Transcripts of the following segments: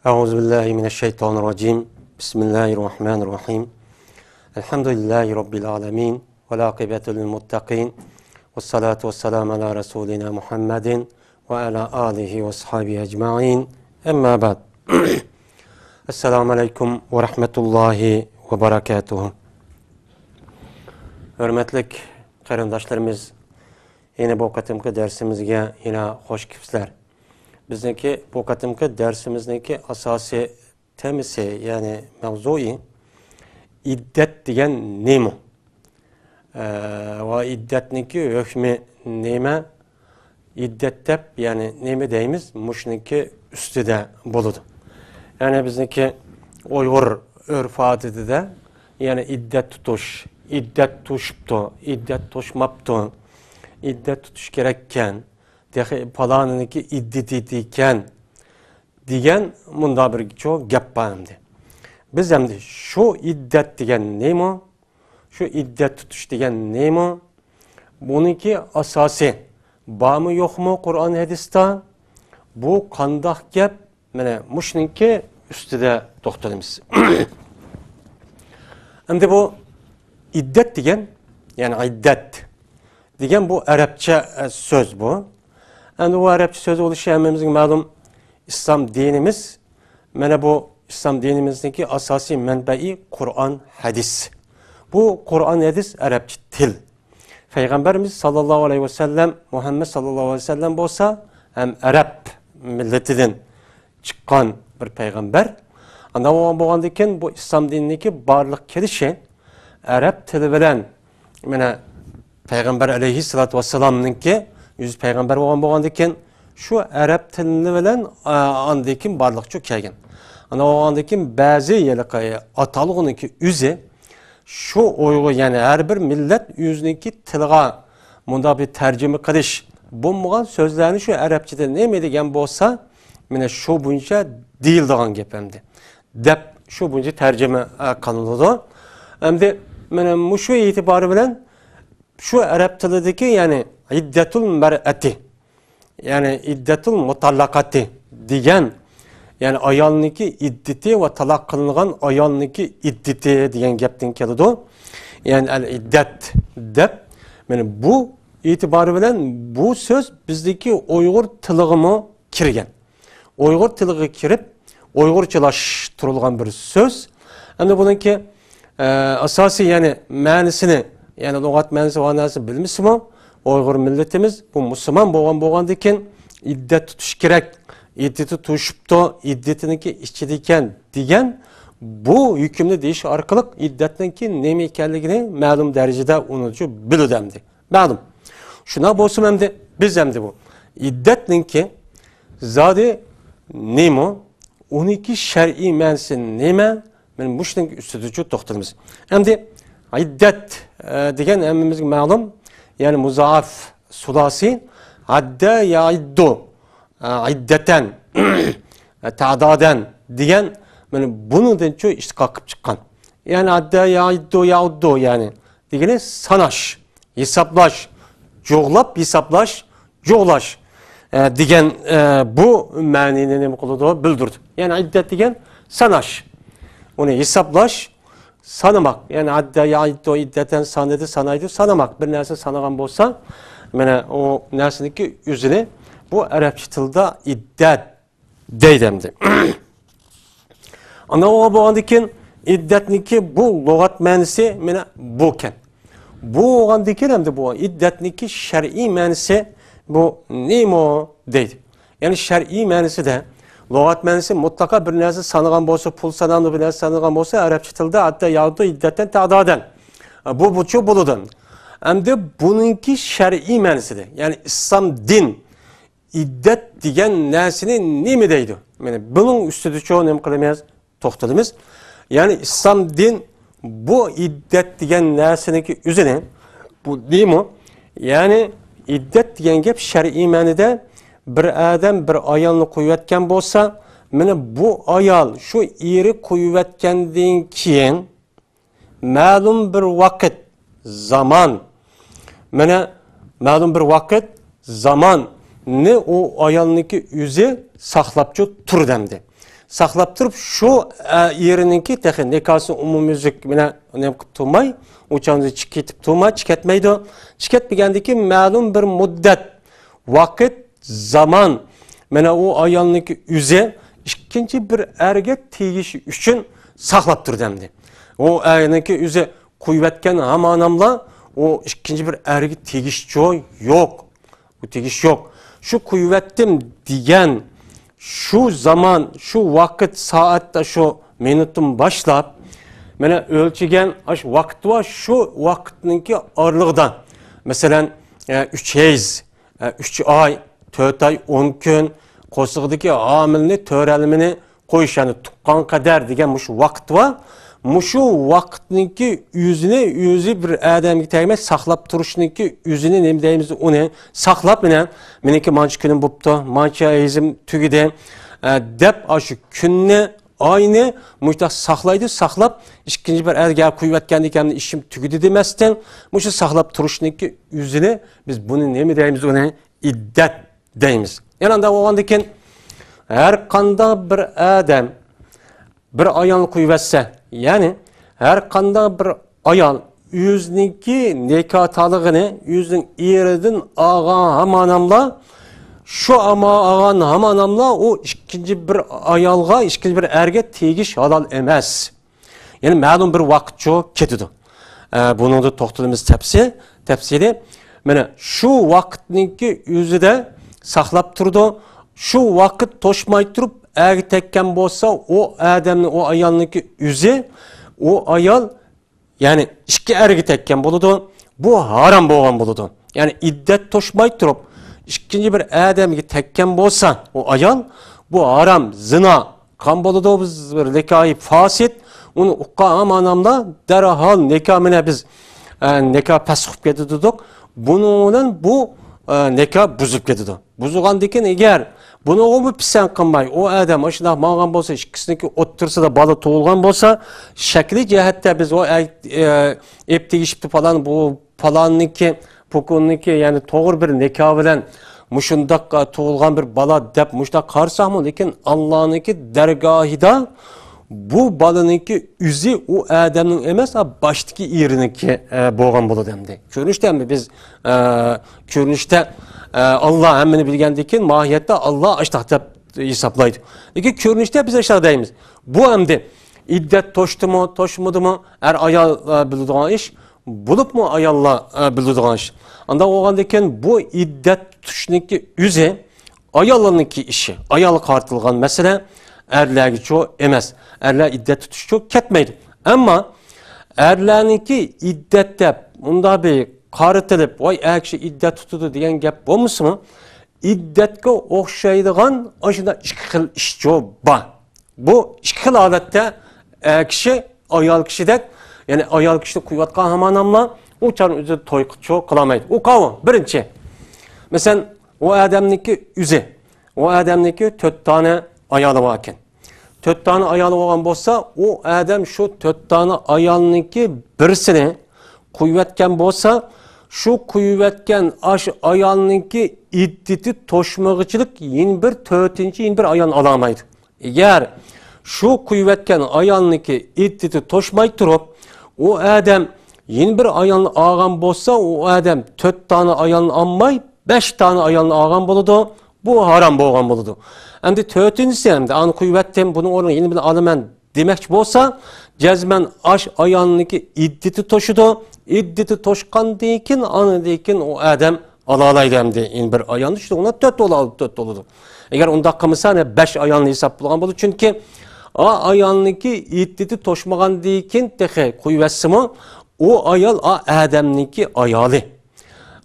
Euzubillahimineşşeytanirracim. Bismillahirrahmanirrahim. Elhamdülillahi Rabbil alemin. Ve l'akıbetu lil muttaqin. Ve salatu ve selamu ala Resulina Muhammedin ve ala alihi ve sahabihi ecma'in. Emma ba'd. Esselamu aleyküm ve rahmetullahi ve berekatuhu. Hürmetlik qarindoshlarimiz, yine bu qatimki dersimizge yine hoş kelibsizlar. Bizdeki bu qatimki dersimizdeki asasi temisi, yani mevzui iddet degan nima ve iddetniki hükmü nima, iddet deb yani nima deymiz, mushniki ustida bo'ladi. Yani bizdeki Uyghur örf adetide yani iddet tutuş, iddet tuşuptu, iddet tuşmaptu, iddet tutuş gerekken, falanınki iddetiyken diyen bunda bir çok gap var hem de. Biz hem de şu iddet diyen neymi, şu iddet tutuş diyen neymi, bununki asası var mı yok mu Kur'an hadiste, bu kandak gap, yani muşninki üstüde doktorumuz. Hem de bu iddet diyen, yani iddet diyen bu Arapça söz bu. Hem de bu Arapça söz oluşu hemimizin malum İslam dinimiz, yani bu İslam dinimizdeki asasi menbai Kur'an hadis. Bu Kur'an hadis Arapça dil. Peygamberimiz sallallahu aleyhi ve sellem, Muhammed sallallahu aleyhi ve sellem olsa hem Arap milletinden çıkan bir peygamber. Ana boğandayken bu İslam dinindeki barlık kelişi Arap dili bilen, yani Peygamber aleyhissalatu vesselam'nınki yüz peygamber boğandayken şu Arap dilini bilen andayken barlık çok kelgen. Ana boğandayken bazı yerlerde atalığınınki yüzü şu oygu, yani her bir millet yüzündeki tilga bunda bir tercüme kılış bulmayan sözlerini şu Arapçada ne degen bolsa mine şu bunca değil degan gepemdi. Dep şu bunca tercüme kılındı. Hem de mine şu itibarı bilen şu Arap tilideki yani iddetul mer'ati, yani iddetul mutallakati degen, yani ayalniki iddeti ve talak kılıngan ayalniki iddeti diyen gepten keldi. Yani el iddet dep, yani bu itibarı bilen bu söz bizdeki Uyghur tılığımı kirgen. Uyghur tılığı kirip Uygurçalaştırılgan bir söz. Hem de bununki asası yani manisini, yani lügat manisi ve anası bilmiş mi? Uyghur milletimiz bu Müslüman boğandayken iddet tutuş gerek, iddeti tutuşuptu, iddetiniki işçidiyken diyen bu hükümlü deyiş arkalık iddetinki nemi ekenligini malum derecede unutucu biludemdi. Malum. Şuna bolsun hem de biz hem de bu. İddetninki zade nemo, 12 şer'i mensin neme, benim bu işin üstüdücü doktorumuz. Hem de iddet degen emmimiz malum, yani muzaaf sulasi, adde ya'iddu, iddeten, ta'daden diyen, yani bunu da çok işte kalkıp çıkan. Yani adde ya'iddu ya'uddu yani, degeni sanaş, hesaplaş, çoğlap hesaplaş, çoğlaş diyen bu manini ne kılıdı bildirdi. Yani iddet degen sanaş, onu hesaplaş, sanamak. Yani adde ya'iddu iddeten sanedi sanaydı sanamak. Bir nerse sanagan bolsa, yani o nersindeki yüzüne bu Arapça tilde iddet deydemdi. Ana o boğandayken iddetniki bu lügat manisi mene buken. Bu boğandayken hem de bu iddetniki şer'i manisi bu nimo deydi. Yani şer'i manisi de lügat manisi mutlaka bir nerse sanıgan bolsa, pul sananı bir nerse sanıgan bolsa Arapça tilde hatta yahut iddetten ta'daden. Bu çok buludun. Hem de bununki şer'i manisi de. Yani İslam din iddet diyen nesini ne mi deydi? Yani bunun üstüde çoğu ne kılamayız? Toxtadımız. Yani İslam din bu iddet diyen nesiniki üzerine bu değil mi? Yani iddet diyen gep şer'i manide bir adam bir ayalını kuvvetken bolsa, yani bu ayal şu iri kuvvetkenden keyin malum bir vakit zaman, yani malum bir vakit zaman ne o ayalniki yüzü saxlapçı tur demdi. saqlab turib shu erininki texi nekasini umumyüzlük mine ne qilib turmay o'chamizni chiqib turmay chiqatmaydi. Chiqatmagandan keyin ma'lum bir muddat vaqt zaman mana o ayolniki o'zi ikkinchi bir erga tegishi uchun saqlab turdamdi. O ayolniki o'zi qo'yayotgan hamonamlar o ikkinchi bir erga tegish joy yo'q. Bu tegish yo'q. Şu qo'yayotdim degan şu zaman, şu vaqt soatda şu minutum başlap mana ölçügen vaqt var şu vaqtninki oralig'idan. Masalan 3 ay, 4 ay, 10 kun qo'sig'idagi omilni to'ralmini qo'yish, ya'ni tuqqan qadar degan shu vaqt var. Mushu vaqtninki o'zini o'zi bir odamga tegmay saqlab turishniki o'zini nima deymiz, uni saqlab meniki mancha kunim bo'pti, mancha izim tugidi deb shu kunni oyni mushta saqlaydi, saqlab ikkinchi bir erga qo'yayotgan ekan ishim tugidi demasdan mushu saqlab turishniki o'zini biz buni nima deymiz, uni iddat deymiz. Yani anda olgandan keyin har qanday bir odam bir ayolni qo'yayotsa, yani her qanday bir ayol o'ziniki nikohligini o'zining eridan olgan hamonamlar şu ama ağan hamanamla o ikinci bir ayalga, ikinci bir erge tegish halal emas. Yani ma'lum bir vaqt çok ketidi. Bunu da to'xtalamiz tafsili. Mana şu vaqtninki o'zida saqlab turdi. Şu vaqt to'shmay turib erge tekkan bo'lsa, o odamning, o ayolniki o'zi, o ayol yani ikki erge tekkan bo'ladi. Bu haram bo'lgan bo'ladi. Yani iddat to'shmay turib İkinci bir adamga tekkan bo'lsa, o ayol bu haram, zina, kan bo'ladi, biz bir nikohi fasit, uni uqqa amanamda derhal nikahına biz nikah pasqib ketdik. Bunun bu nikah buzib ketdi. Buzulgandan keyin eğer bunu o pisan qilmay, o adam ashuna ma'lum bo'lsa, ikkisiniki o'ttirsa da bola tug'ilgan bo'lsa, shakli jihatda biz o eptegishibdi falan bu falanniki Pukunniki yani to'g'ri bir nikoh bilan mushundaq tug'ilgan bir bola deb mushta qarsaqmi, lekin Allohniki dargohida bu bolaniki o'zi u odamning emas, boshdagi eriniki bo'lgan bo'ladi hamda. Ko'rinishda biz ko'rinishda Alloh hammani bilgandan keyin mohiyatda Alloh ashtaq deb hisoblaydi. Lekin ko'rinishda biz ashtaq deymiz. Bu hamda iddat to'shdimi, to'shmadimi, er ayol biladigan ish. Bulup mu ayollar biladigan ish. Anda olgandan bu iddat tutishniki o'zi ayollarniki ishi. Ayol qartilgan masala erlarga cho emas. Erlar iddat tutish cho ketmaydi. Ammo erlarniki iddatda unda bir qaritilib, voy akshi iddat tutudi degan gap bo'lmasmi? Iddatga o'xshaydigan ashunda ikki xil ish cho bor. Bu ikki xil holatda kishi ayol kishidek, yani ayol kishini qo'yayotgan hamonamlar u charni o'zi to'y qilolmaydi. U qavm birinchi. Masalan, o odamniki o'zi, o odamniki 4 tane ayoli bor ekan. 4 tane ayoli bo'lgan bo'lsa, o odam shu 4 tane ayolniki birisini qo'yayotgan bo'lsa, shu qo'yayotgan ayolniki iddati to'shmag'ichilik yin bir 4-chi yin bir ayol olamaydi. Eğer şu qo'yayotgan ayolniki iddati to'shmay turib o adam yeni bir ayolni olgan bo'lsa, o adam 4 tane ayolni olmay 5 tane ayolni olgan bo'ladi. Bu haram bo'lgan bo'ladi. Endi 4-inchisi hamda ani qo'yayotdim, buni o'rniga yeni bir olaman demoqchi bo'lsa, jazman ayolniki iddati to'shidi. Iddati to'shqandan keyin anidan o adam ola oladi hamda yeni bir ayolni, shu ona 4 bo'ladi. Eğer unda qilmasa 5 ayolni hisob bo'lgan bo'ladi, chunki o ayolniki iddati to'shmagandan keyin texe qo'yvatsimi, o ayol adamniki ayoli.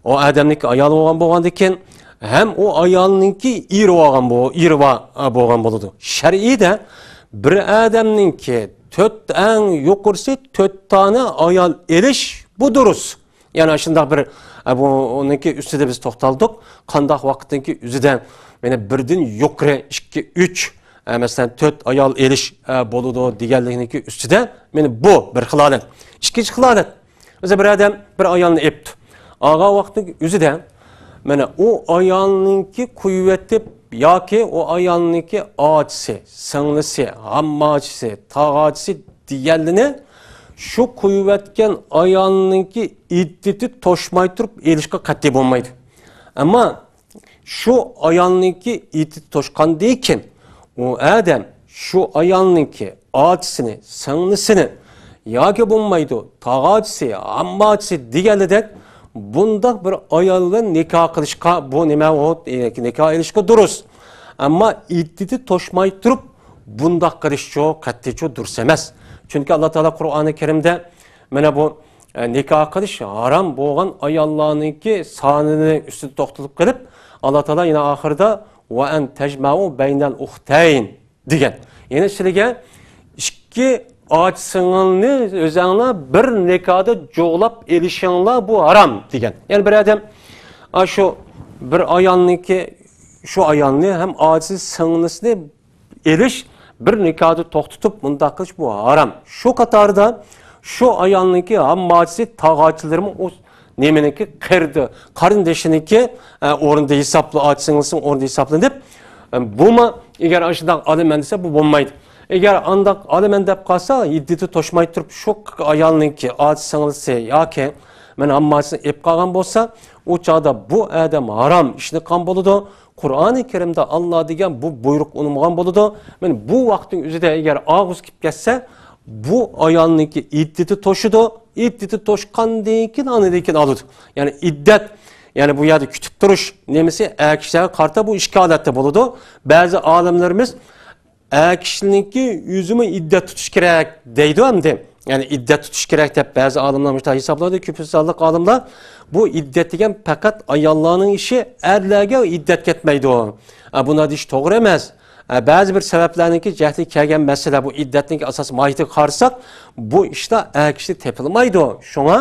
O adamniki ayoli bo'lgandan keyin hem o ayolniki eri bo'lgan bo'ladi. Shar'iyda bir adamniki 4 eng yuqorisi 4 tane ayol elish bu durus. Yani shunday bir bu oniki ustida biz to'xtaldik. Qanday vaqtdagi o'zidan mana birdan yuqori 2 3 mesela 4 ayol elish bo'ladi deganlikniki ustida meni bu bir xilolat. Ikkinchi xilolat. Mesela bir adam bir ayolni epdi. Ağa vaqtning o'zida mana o ayolninki qo'yib yoki o ayolniki ochisi, singlisi, hammachisi, tog'achisi deganini shu qo'yayotgan ayolniki iddati to'shmay turib elishga qat'iy bo'lmaydi. Ammo shu ayolniki iddati to'shqandan keyin u adam shu ayolniki ochisini, singlisini yoki bo'lmaydi, tog'achisi, hammachisi deganidek bundaq bir ayol bilan nikoh qilishga bu nima nikoh qilishga durust. Ammo iddati to'shmay turib bundaq qilish qat'iy durust emas. Chunki Alloh taolo Qur'oni Karimda mana bu nikoh qilish harom bo'lgan ayollarniki sonini ustida to'xtalib qilib, Alloh taolo yana oxirida va an tajma'u baynal ukhtayn degan. Ya'ni sizlarga ikki ochsingilni o'zinglar bir nikohda jo'g'lab elishinglar bu harom degan. Ya'ni bir odam shu bir ayolniki shu ayolni ham ochisi singlisini elish bir nikohda to'xtatib bundaq qilish bu haram. Shu qatorda shu ayolniki hammachisi tog'achilarimi o nemeniki qirdi, qarindoshiniki o'rinda hisobli ochsinglisini o'rinda hisoblanib, bumi agar ashundoq olaman desa bu bo'lmaydi. Agar andaq olaman deb qolsa, iddati to'shmay turib shu ayolniki ochsinglisi yoki mana hammachisi ep qolgan bo'lsa, u chog'da bu odam harom ishni qilgan bo'ladi. Qur'oni Karimda Alloh degan bu buyruq unilgan bo'ladi. Men bu vaqtning o'zida agar og'iz kelib ketsa, bu ayolniki iddati to'shidi, iddati to'shqandan keyin anidan oladi. Ya'ni iddat, ya'ni bu yerda kutib turish nemisi kishilarga qarta bu ikki holatda bo'ladi. Ba'zi olimlarimiz kishiniki o'zini iddat tutish kerak deydi hamda. Yani iddet tutuş gerek deb bazı olimlar müstah hisoblaydi. Ko'pchilik olimlar bu iddet degan faqat ayollarning ishi, erlarga iddet ketmaydi o. Buna ish to'g'ri emas. Ba'zi bir sabablarniki jahli kelgan masala bu iddatning asos mohiyatiga qarasak, bu ishda kishi tepilmaydi o. Shunga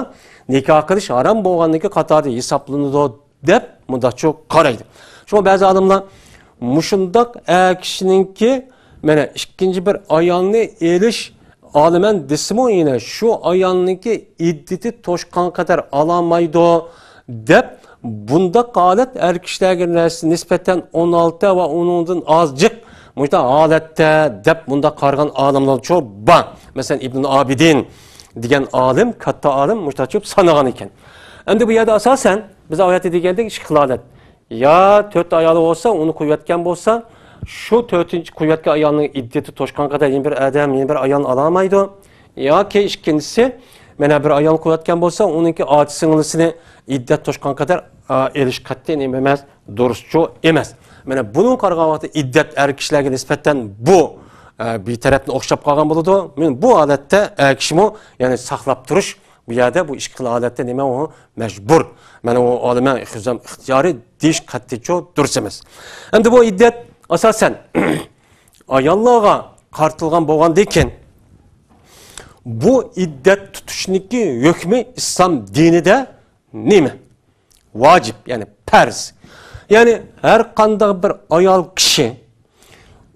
nikoh qilish harom bo'lganligi qatorida hisoblanadi deb bunda çok qaraydi. Shunga ba'zi olimlar mushundoq kishininki mana ikkinchi bir ayolni elish Alimen desimo yine şu ayolniki iddeti to'shqan kadar alamaydı deb bunda qalat erkishlarga nisbatan 16 ve 10'dan azcık muhta holatda deb bunda qargan olimlar çok bor. Mesela İbn Abidin degan olim, katta olim muhta çok sanagan ekan. Endi bu yerda asosan biz oyatda degandik ishqilolat. Ya 4 ayoli olsa, onu qo'yayotgan bo'lsa, şu 4. kuvvetli ayağının iddeti toşkan kadar yeni bir adam, yeni bir ayağın alamaydı. Ya ki ikincisi, bana bir ayağın kuvvetken olsa, onunki ağaç sınırlısını iddet toşkan kadar eriş katliyen ememez, doğrusu emez. Bana bunun kargavatı iddet erkişlerine nispetten bu bir tarafını okşap kalgan buludu. Bu alette erkişimi yani saklap duruş, bu yerde bu işkil alette neme o mecbur. Bana o alime ihtiyari diş katliço dursamaz. Hem de bu iddet asasen ayollarga qartilgan bo'lgandan keyin bu iddet tutuşniki hukmi İslam dinida nima? Vacip, yani farz. Yani her qanday bir ayol kishi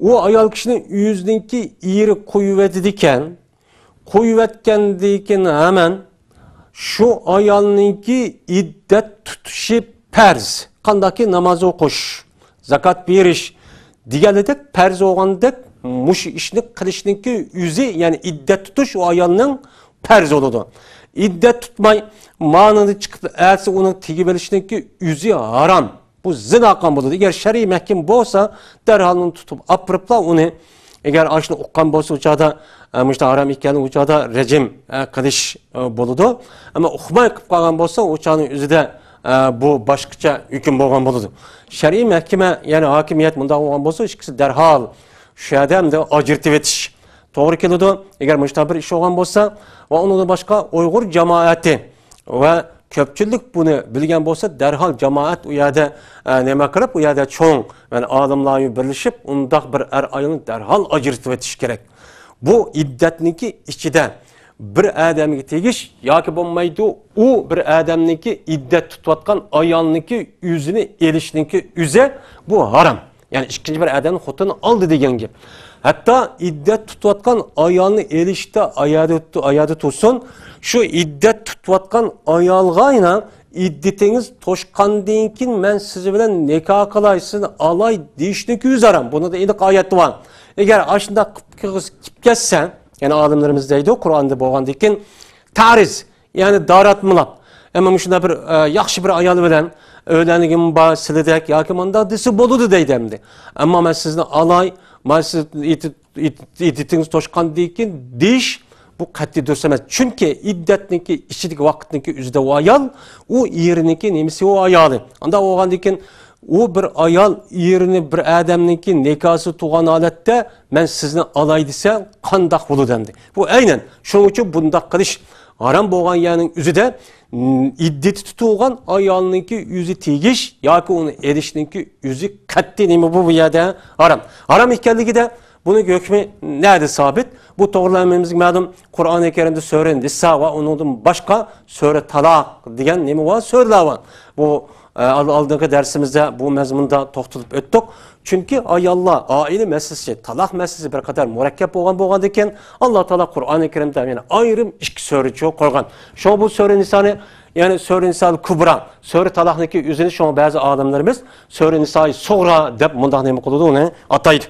o ayol kishining o'zininki eri qo'yibedikan, qo'yibatgandan keyin hemen şu ayolninki iddet tutishi farz. Qandaki namoz o'qish, zakat berish diğerledek perz olgandek muş işini kılışınki yüzü yani iddet tutuş o ayolning perz oldu. İddet tutmay manını çıkıp erse onun tegi belişinki yüzü haram. Bu zina kan buldu. Eğer şer'i mahkem bolsa derhalını tutup apırıpla onu eğer aşını uqqan bolsa uçada müşte haram ikkenin uçada rejim kılış buludu. Ama uqmay kıp kalgan bolsa uçağının yüzü de bu başkaça hüküm bolgan buludu. Şer'i mahkeme yani hakimiyet bunda olgan bolsa ikisi derhal şu adam da ajırtıp etiş doğru keladi. Eğer müştabir iş olgan bolsa ve onun da başka Uygur cemaati ve köpçülük bunu bilgen bolsa derhal cemaat u yerda nima qilib u yerda çoğun yani adamlarla birleşip undaq bir ayolni derhal ajırtıp etiş gerek. Bu iddetniki içide bir adamga tegish yoki bo'lmaydi u bir adamniki iddet tutayotgan ayolniki o'zini elishniki o'zi bu haram. Yani ikkinchi bir adamning xotini oldi degan gap. Hatto iddet tutayotgan ayolni elishda ayadi tutsin, shu iddet tutayotgan ayolga yana iddetiniz toşkandan keyin men siz bilan nikah qilay, sizni alay deyishni yüzaram. Bunda da iliq oyat var. Eğer aşında qilib ketsan, yani alimlerimiz deydi, Kur'an'da bo'lgandan keyin tariz, yani daratmılap. Ama şunda bir yaxshi bir ayol bilan öğlenligim bar silidek yoki manda desi boludu deydi emdi. Ama men sizni alay, men siz iddetiniz toşkandan keyin deyish bu qat'iy durust emas. Chunki iddetniki ichidagi vaqtniki o'zida o ayol, u eriniki nemisi o ayoli. Anda bo'lgandan keyin u bir ayol erini bir odamniki nikosi tug'an holatda men sizni alay desa qandoq bo'ladi demdi. Bu aynan shuning uchun bundoq qilish harom bo'lgan yerning o'zida iddeti tutulgan ayolniki yüzü tegish yoki uni edishniki yüzü qat'iy nima bu yerda harom. Harom ekanligi de bunun hükmü nerede sabit? Bu to'g'rilamamizga ma'lum Qur'oni Karimda sura Nisa va undan boshqa sura Talaq degan nima var? So'ralar var. Bu aldığımız dersimizde bu mezmunda to'xtalib o'tdik. Çünkü ayollar aile meselesi, talaq meselesi bir kadar murakkab bo'lgandan keyin Alloh taolo Qur'oni Karimda yani ayrim ikki sura qo'ygan. Şu bu sura Nisa'ni yani sura Nisa'l Kubra, sura Talaqniki o'zini şu bazı alimlerimiz sura Nisa'y Sugra deb mundaq nima qiladi, uni ataydi.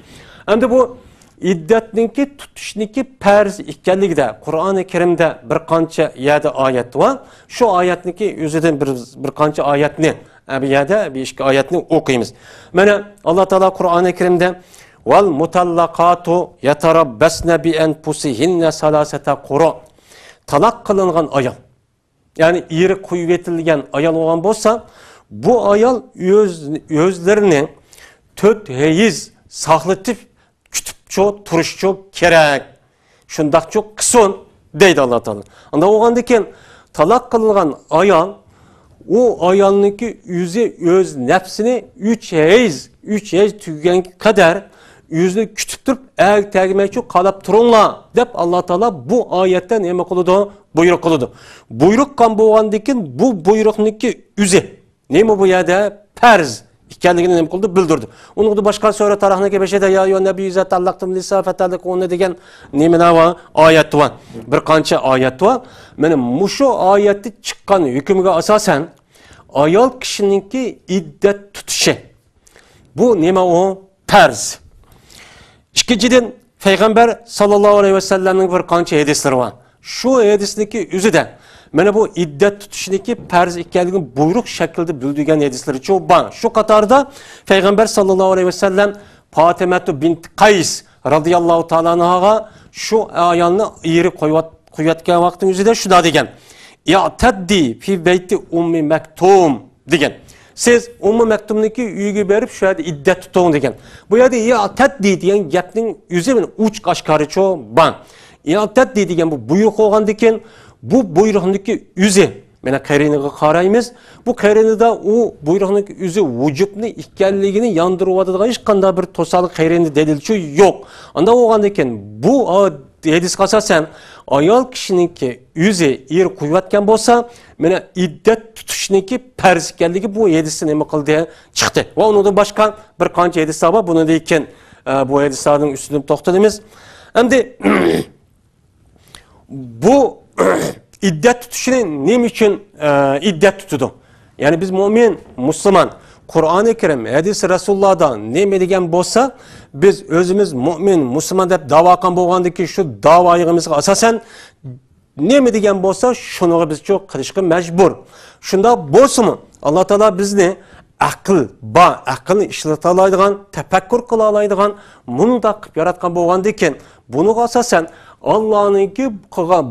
Endi bu iddetninki tutishniki farz ekanligida Qur'oni Karimda bir qancha yerda oyat var. Şu oyatniki o'zidan bir qancha oyatni bu yerda bir ikki oyatni o'qiymiz. Mana Alloh taolo Qur'oni Karimda val mutallaqatu yatarabbasna bi anfusihinna salasata quru. Talaq qilingan ayol. Yani eri qo'yib etilgan ayol bo'lgan bo'lsa, bu ayol o'zlarini 4 hayiz saqlatib çok turuş çok kerak. Şundak çok kıson deydi Allah Teala. Anda oğandaki talak kılıngan ayol, o ayolniki yüzü öz nefsini 3 hayiz tügen kadar yüzünü kütüp durup eğer tergime çok kalap turunla dep Allah Teala bu ayetten neme kılıdı? Buyruk kılıdı. Buyruk kan boğandaki bu buyrukniki yüzü. Neymi bu yerde? Perz. İkendigini nima qildi bildirdi. Uni boshqa sura tarixniki 5da ya yo nabiy zatallaqtum lisa fatalik uni degan nimalar bor, oyat bor. Bir qancha oyat bor. Mana mushu oyatni chiqqan hukmiga asosan ayol kishiningki iddat tutishi. Bu nima o? Farz. Ikkinchidan payg'ambar sallallohu alayhi vasallamning bir qancha hadislari bor. Shu hadisniki o'zida mana bu iddet tutuşundaki farz ekanligini buyruq shaklida bildirgan hadislar çok bor. Şu qatorda Peygamber sallallohu aleyhi ve sellem Fatima bint Qays radıyallahu ta'ala anhaga şu ayolni eri qo'yayotgan vaqtning o'zida shunday degan: "Ya'taddi fi beyti ummi Maktum" degan. Siz Ummu Maktumniki uyiga berib shu yerda iddat tuting degan. Bu yerda ya'taddi degan gapning o'zi uch qashqari çok bor. Ya'taddi degan bu buyruq bo'lgandan keyin bu buyruqniki yüzü, mana qariniga qaraymiz. Bu qarinida u buyruqniki yüzü vücubni ekanligini yandırıvadigan hech qanday bir to'saliq qarini dalilchi yo'q. Anda bo'lgandan keyin bu hadisga asosan ayol kishiniki yüzü er qo'yayotgan bo'lsa, mana iddat tutishniki farz ekanligi bu hadisni nima qildi chiqdi. Va undan boshqa bir qancha hadislar bor. Buni deyken bu hadislarning ustida to'xtalamiz. Endi bu iddet tutuşunu ne için iddet tutudu? Yani biz mümin, Müslüman, Kur'an-ı Kerim, hadis-i Resulullah'dan ne degan bolsa, biz özümüz mümin, Müslüman deb dava qilgan bo'lgandiki şu davayımızga asasen ne degan bolsa, şunu biz çok qilishga mecbur. Şunda bolsunmu? Allah Teala bizni aqlni ishlata oladigan, tafakkur qila oladigan, mundaq qilib yaratgan bo'lgandan bunuga asasen Allah'ınki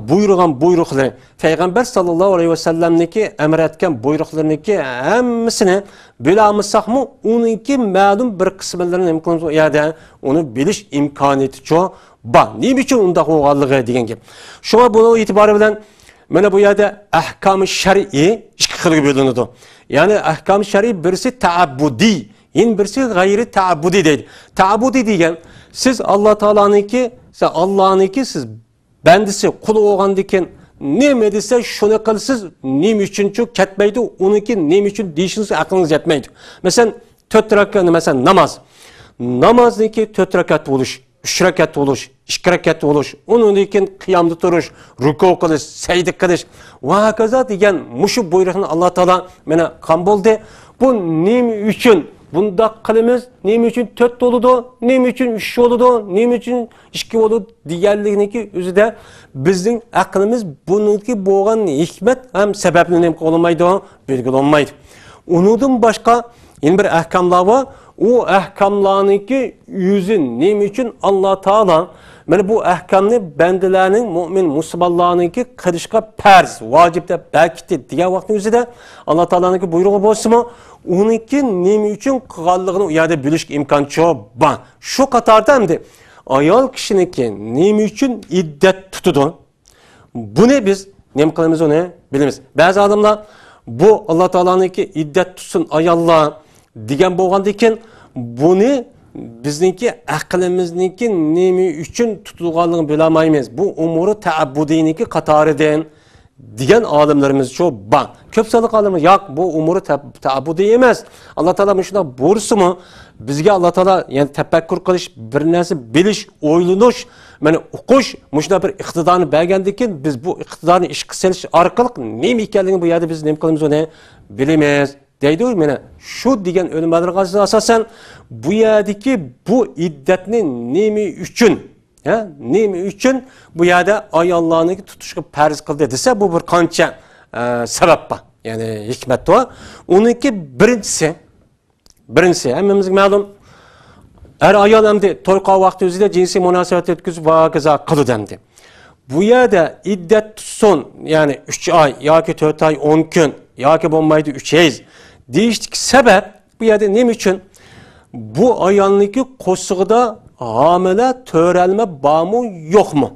buyurgan buyruqları, Peygamber sallallahu aleyhi ve sellem'niki emretken buyruqlarınki hemmisini bilamızsak mı? Onunki ma'lum bir kısımların imkanı ya onu biliş imkaniyeti çok var. Ne biçim onda olganlığı degan gap. Şuna bunu itibarı bilen mana bu yerda ahkam-ı şer'i ikki xilga bo'linadi. Yani ahkam-ı şer'i birisi ta'abbudi, birisi gayri ta'abbudi deydi. Ta'abbudi degan siz Allah Teala'nınki Allah'ınki siz bendisi kulu olgandan keyin nima desa shuni qilsiz, nima uchun ketmaydi, uniki nima uchun deyishiniz aqlingiz yetmaydi. Masalan 4 rakat, masalan namozniki 4 rakat bo'lish, 3 rakat bo'lish ikki rakat oluş, ondan keyin qiyamda turish, ruku qilish, sajda qilish va hokazo degan mushu buyruqni Alloh taolo mana qan bo'ldi. Bu nima uchun bundaq qilamiz? Nima uchun 4 bo'ladi? Nima uchun 3 bo'ladi? Nima uchun 2 bo'ladi deganliginiki o'zida bizning aqlimiz buniki bo'lgan hikmat ham sababni nima qilolmaydi, belgilanmaydi. Undan boshqa yana bir ahkamlar bor. O ahkamlarniki yüzü nima uchun Alloh taolo mana bu ahkamni bandalarning mu'min musulmonlarniki qilishga farz, vojib deb belkitdi degan vaqtning o'zida Alloh taoloning buyrug'i bo'lsa-mu, uniki nima uchun qilganligini u yerda bilishga imkon bor. Shu qatorda hamda ayol kishiniki nima uchun iddat tutadi? Buni biz nima qilamiz uni bilamiz. Ba'zi odamlar bu Alloh taoloning iddat tutsin ayollar degan bo'lgandan keyin buni bizniki aqlimizniki nima uchun tutilganligini bilmaymiz. Bu umuri ta'abbudiniki qatoridan degan olimlarimiz çok bor. Ko'p sonli olimlar yo'q, bu umuri ta'abbudiy emas. Alloh taolo shunda buyursimi, bizga Alloh taolo yani tafakkur qilish, bir narsa bilish, o'ylanish, mana o'qish, shunda bir iqtidorni bergandan keyin biz bu iqtidorni ishga solish orqali nima ekanligini bu yerda biz nima qilamiz uni bilamiz. Deydi mana shu degan o'limlarga asosan bu yerdagi bu iddatni nima uchun, nima uchun bu yerda ayollarni tutishga farz qildi desa, bu bir qancha sabab bor. Ya'ni hikmat bor. Uniki birinchisi hammamizga ma'lum, har ayol hamda to'yqa vaqti o'zida jinsiy munosabat o'tkazib va kaza qiladi. Bu yerda iddat tutsin, ya'ni 3 oy yoki 4 oy 10 kun yoki bo'lmaydi 3 yil deyishdik sebep bu yerde nima uchun? Bu ayolniki qo'shig'ida homila to'ralma bormi yo'qmi?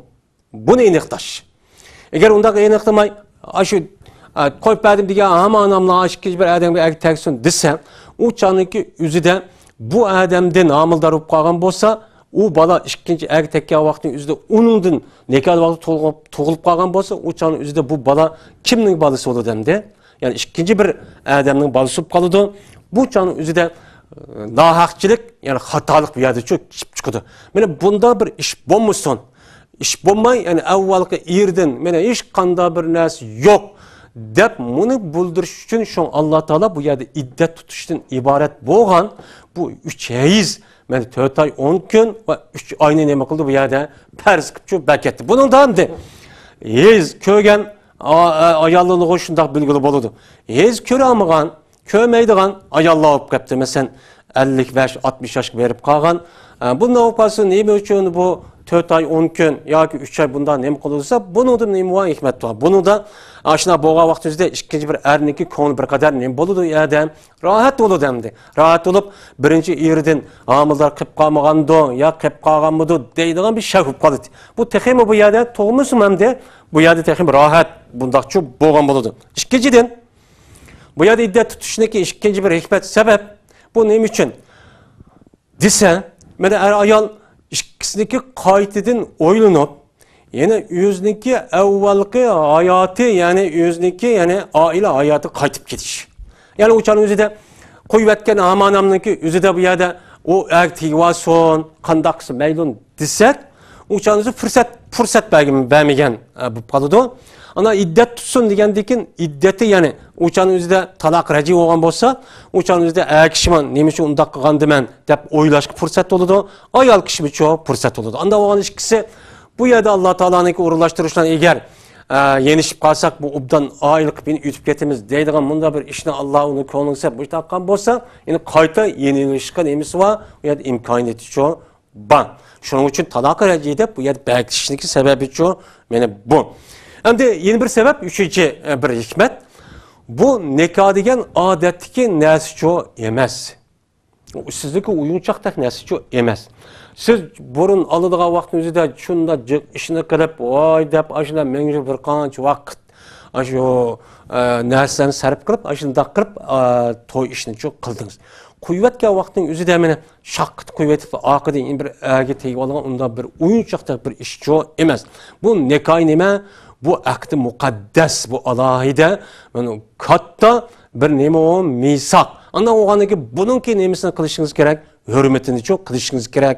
Buni aniqlash. Agar unda aniqlamay, shu qo'yib berdim degan hamma onamlar ikkinchi bir odamga tegsin desa, u choniki o'zida bu odamdan homildor bo'lib qolgan bo'lsa, u bola ikkinchi tekkan vaqtning o'zida uningdan nikoh vaqti tug'ilib qolgan bo'lsa, u chonning o'zida bu bola kimning bolasi bo'ladi endi? Yani ikinci bir adamın balısıp kalıdı. Bu çanın üzerinde nahakçılık, yani hatalık bir yerde çok çıkıyordu. Yani bunda bir iş bommusun. İş bombay, yani evvelki irdin, yani hiç kanda bir nas yok. Dep bunu buldurış için şu Allah Teala bu yerde iddet tutuştan ibaret boğan, bu 3 ayız, yani 4 ay 10 gün ve 3 ayını ne kıldı bu yerde pers kıpçı beketti. Bunun da hem de yiz kögen, ayallılığı şundaq bilgili boludu. Hiç köre almağan, kömeydiğen ayallı olup kaptı. Mesela 55-60 yaş verip kalğan. Bunun avukası neymi üçün bu 4 ay 10 gün yoki 3 ay bundan neymi kılırsa bunu da neymi var hikmet var. Bunu da aşına boğa vaxtımızda ikinci bir erniki konu bir kadar neymi boludu ya da rahat oludu demdi. Rahat olup birinci yerden amıldar kıp kalmağandı ya kıp kalğanmıdı deydiğen bir şey kıp kalıdı. Bu tekimi bu yerde toğumusun hem de bu yerde tekim rahat bundakçı boğan boludu. İkinciden bu yerde iddet tutuşundaki ikinci bir hikmet sebep bu neyim için? Dise, mesela ayol ikisindeki kayıtidin oylanıp, yani yüzdeki evvelki hayatı yani yüzdeki yani aile hayatı kayıtıp gidiş. Yani uçanın yüzüde kuvvetken amanamdaki yüzüde bu yerde o erktivasyon, kandaksı meylun desek, uçanızı fırsat vermegen bu palıdı. Ana iddet tutsun degendekin iddeti yani uçanın yüzüde talak reci olan bolsa, uçanın yüzüde erkişman neymiş undaq qılğan demen dep oylaşık fırsat oludu. Ayal kişi bir çoğu fırsat oludu. Anda olan işkisi bu yerde Allah Teala'nın uğurlaştırışından eğer yenişip kalsak bu ubdan aylık beni ütüp getimiz deydiğen bunda bir işine Allah onu konulsa bu işte hakkın bolsa yani kayta yenilişkan emisi var bu yerde imkaniyeti çoğu ban. Şunun için talak reci de bu yerde belki sebebi çoğu yani bu. Hem de yeni bir sebep, üçüncü bir hikmet. Bu nikah degen adetteki nesi çoğu emez. Sizdeki uyunçaktak nesi çoğu emez. Siz burun alıdığı vaxtınızda şunda işini kırıp, oy dep, aşına mengce bir kanç vakit, aşı neslerini sarıp kırıp, aşında kırıp, toy işini çok kıldınız. Kuvvetke vaxtın özü de mene şakkıt kuvveti akıdı in bir erge teyip alığın onda bir uyunçaktak bir iş çoğu emez. Bu nikah neme? Bu akdi mukaddes, bu alahide, yani katta bir neme o misak. Andan oğanı ki bununki nemesini kılışınız gerek, hürmetini çok kılışınız gerek,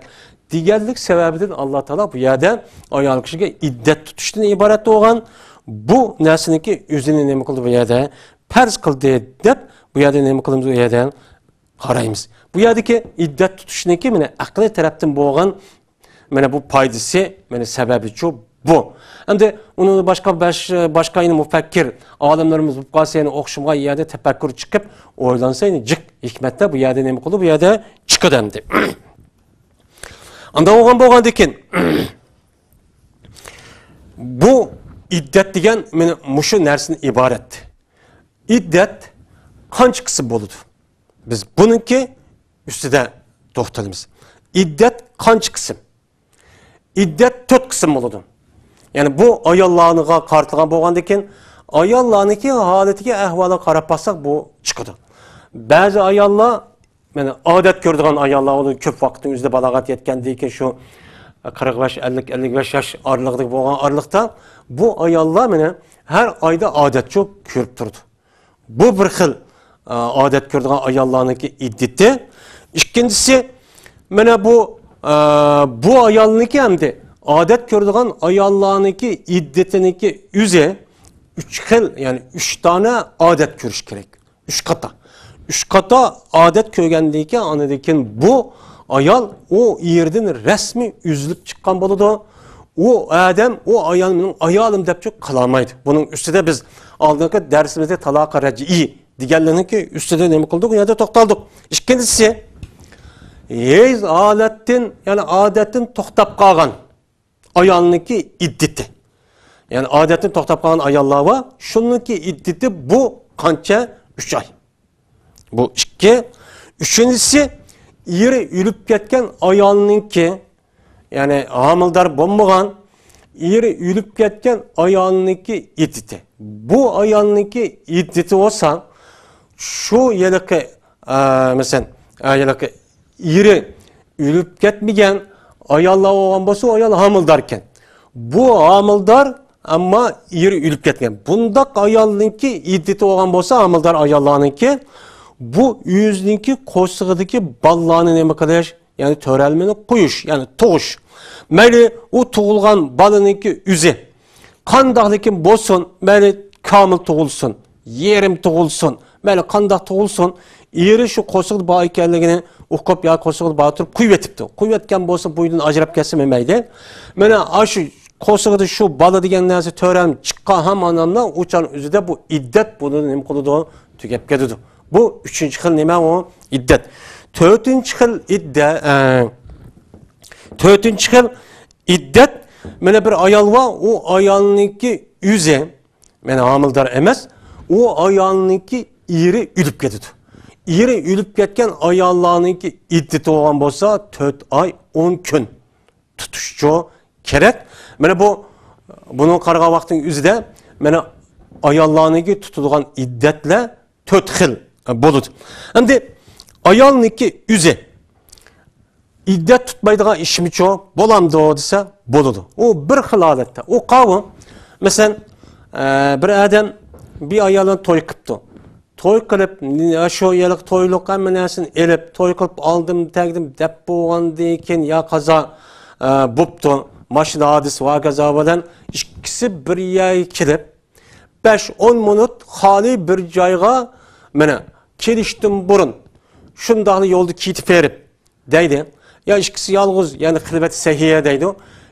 deganlik sababidan Alloh taolo bu yerda ayol kishiga iddat tutishdan iborat bo'lgan bu narsaniki o'zini nima qildi bu yerda farz qildi deb bu yerda nima qilamiz bu yerda qaraymiz. Bu yerdagi iddat tutishniki mana aqliy tarafdan bo'lgan mana bu foydasi, mana sababi shu bu. Endi uni boshqa mufakkir olimlarimiz bu qasiyani o'qishimga yerda tafakkur chiqib o'ylansa, jiq hikmatda bu yerda nima qildi? Bu yerda chiqadi endi. Anda bo'lgan ekan. Bu iddat degan mana mushu narsadan iborat. İddat qancha qism bo'ladi? Biz buningki ustida to'xtalamiz. İddat qancha qism? İddat 4 qism bo'ladi. Yani bu ayollarga qartilgan bo'lgandan keyin ayollarniki holatiga ahvoliga qarab baksak bu chiqadi. Ba'zi ayollar mana odat ko'radigan ayollar ko'p vaqtning o'zida balog'at yetgandan keyin shu 45-50-55 yosh oralig'idagi bo'lgan oralikda bu ayollar mana har oyda odatcha ko'rib turdi. Bu bir xil odat ko'radigan ayollarniki iddati. Ikkinchisi mana bu ayolniki hamda odat ko'radigan ayollarniki iddatiniki o'zi 3 xil, ya'ni 3 tane odat ko'rish kerak. 3 qata. 3 qata odat ko'rgandan keyin anadan bu ayol o yerdan rasmiy üzülüp chiqqan bo'ladi. O adam o ayolning ayolim deb qila olmaydi. Buning ustida biz oldingi darsimizda taloq raj'i deganlarniki ustida nima qildik? Bu yerda to'xtaldik. Ikkinchisi hech holatdan, ya'ni odatdan to'xtab qolgan ayolniki iddati. Yani odatdan to'xtab qolgan ayollar va shuniki iddati bu qancha? 3 oy. Bu 2. Üçüncüsü eri ülüp ketken ayolninki, yani hamildar bo'lmagan eri ülüp ketken ayolninki iddati. Bu ayolninki iddati olsa şu yılki mesela yılki eri ülüp ketmegen ayollar olgan bo'lsa ayol hamildarken. Bu hamildar ama eri ülüp ketken. Bundaq ayolninki iddati olgan bo'lsa hamildar ayollarninki bu yüzünki qo'shig'idagi ballarni nima qilish, ya'ni törelmeni qo'yish, ya'ni tug'ish. Mayli u tug'ilgan balaninki o'zi qandaqlikin bo'lsin, mayli komil tug'ilsin, yerim tug'ilsin, mayli qandaq tug'ilsin, eri shu qo'shig'ida bor ekanligini o'qib yo qo'shig'ida bor turib qo'yib etibdi. Qo'yib etgan bo'lsa buydan ajrab ketsa mayli. Mana shu qo'shig'ida shu bala degan narsa törelm chiqqan hamonamdan o'chan o'zida bu iddat buni nima qiladi? Tugab ketadi. Bu 3. xil nima o? İddat. 4. xil iddat. 4. xil iddat mana bir ayol va o ayolniki o'zi mana homildor emas, o ayolniki eri o'lib ketadi. Eri o'lib ketgan ayollarniki iddati bo'lgan bo'lsa 4 oy 10 kun tutishcho kerak. Mana buni qaragan vaqtning o'zida mana ayollarniki tutilgan iddatlar 4 xil bo'ladi. Endi ayolniki o'zi iddat tutmaydigan ishmi cho bo'lamdi desa bo'ladi. O bir xil holatda. O qavmi masalan bir odam bir ayolni to'y qilibdi. To'y qilib shu yiliq to'yliq hamma narsani elib to'y qilib oldim, tagdim deb bo'lgandan keyin ya qazo bo'pti. Mashina hodisa va qazo bilan ikkisi bir yerga kelib 5-10 minut xoli bir joyga mana kelishdim burun shundaqli yo'lda ketib berib deydi. Ya ikkisi yolg'iz, ya'ni xilvat sahiya deydi.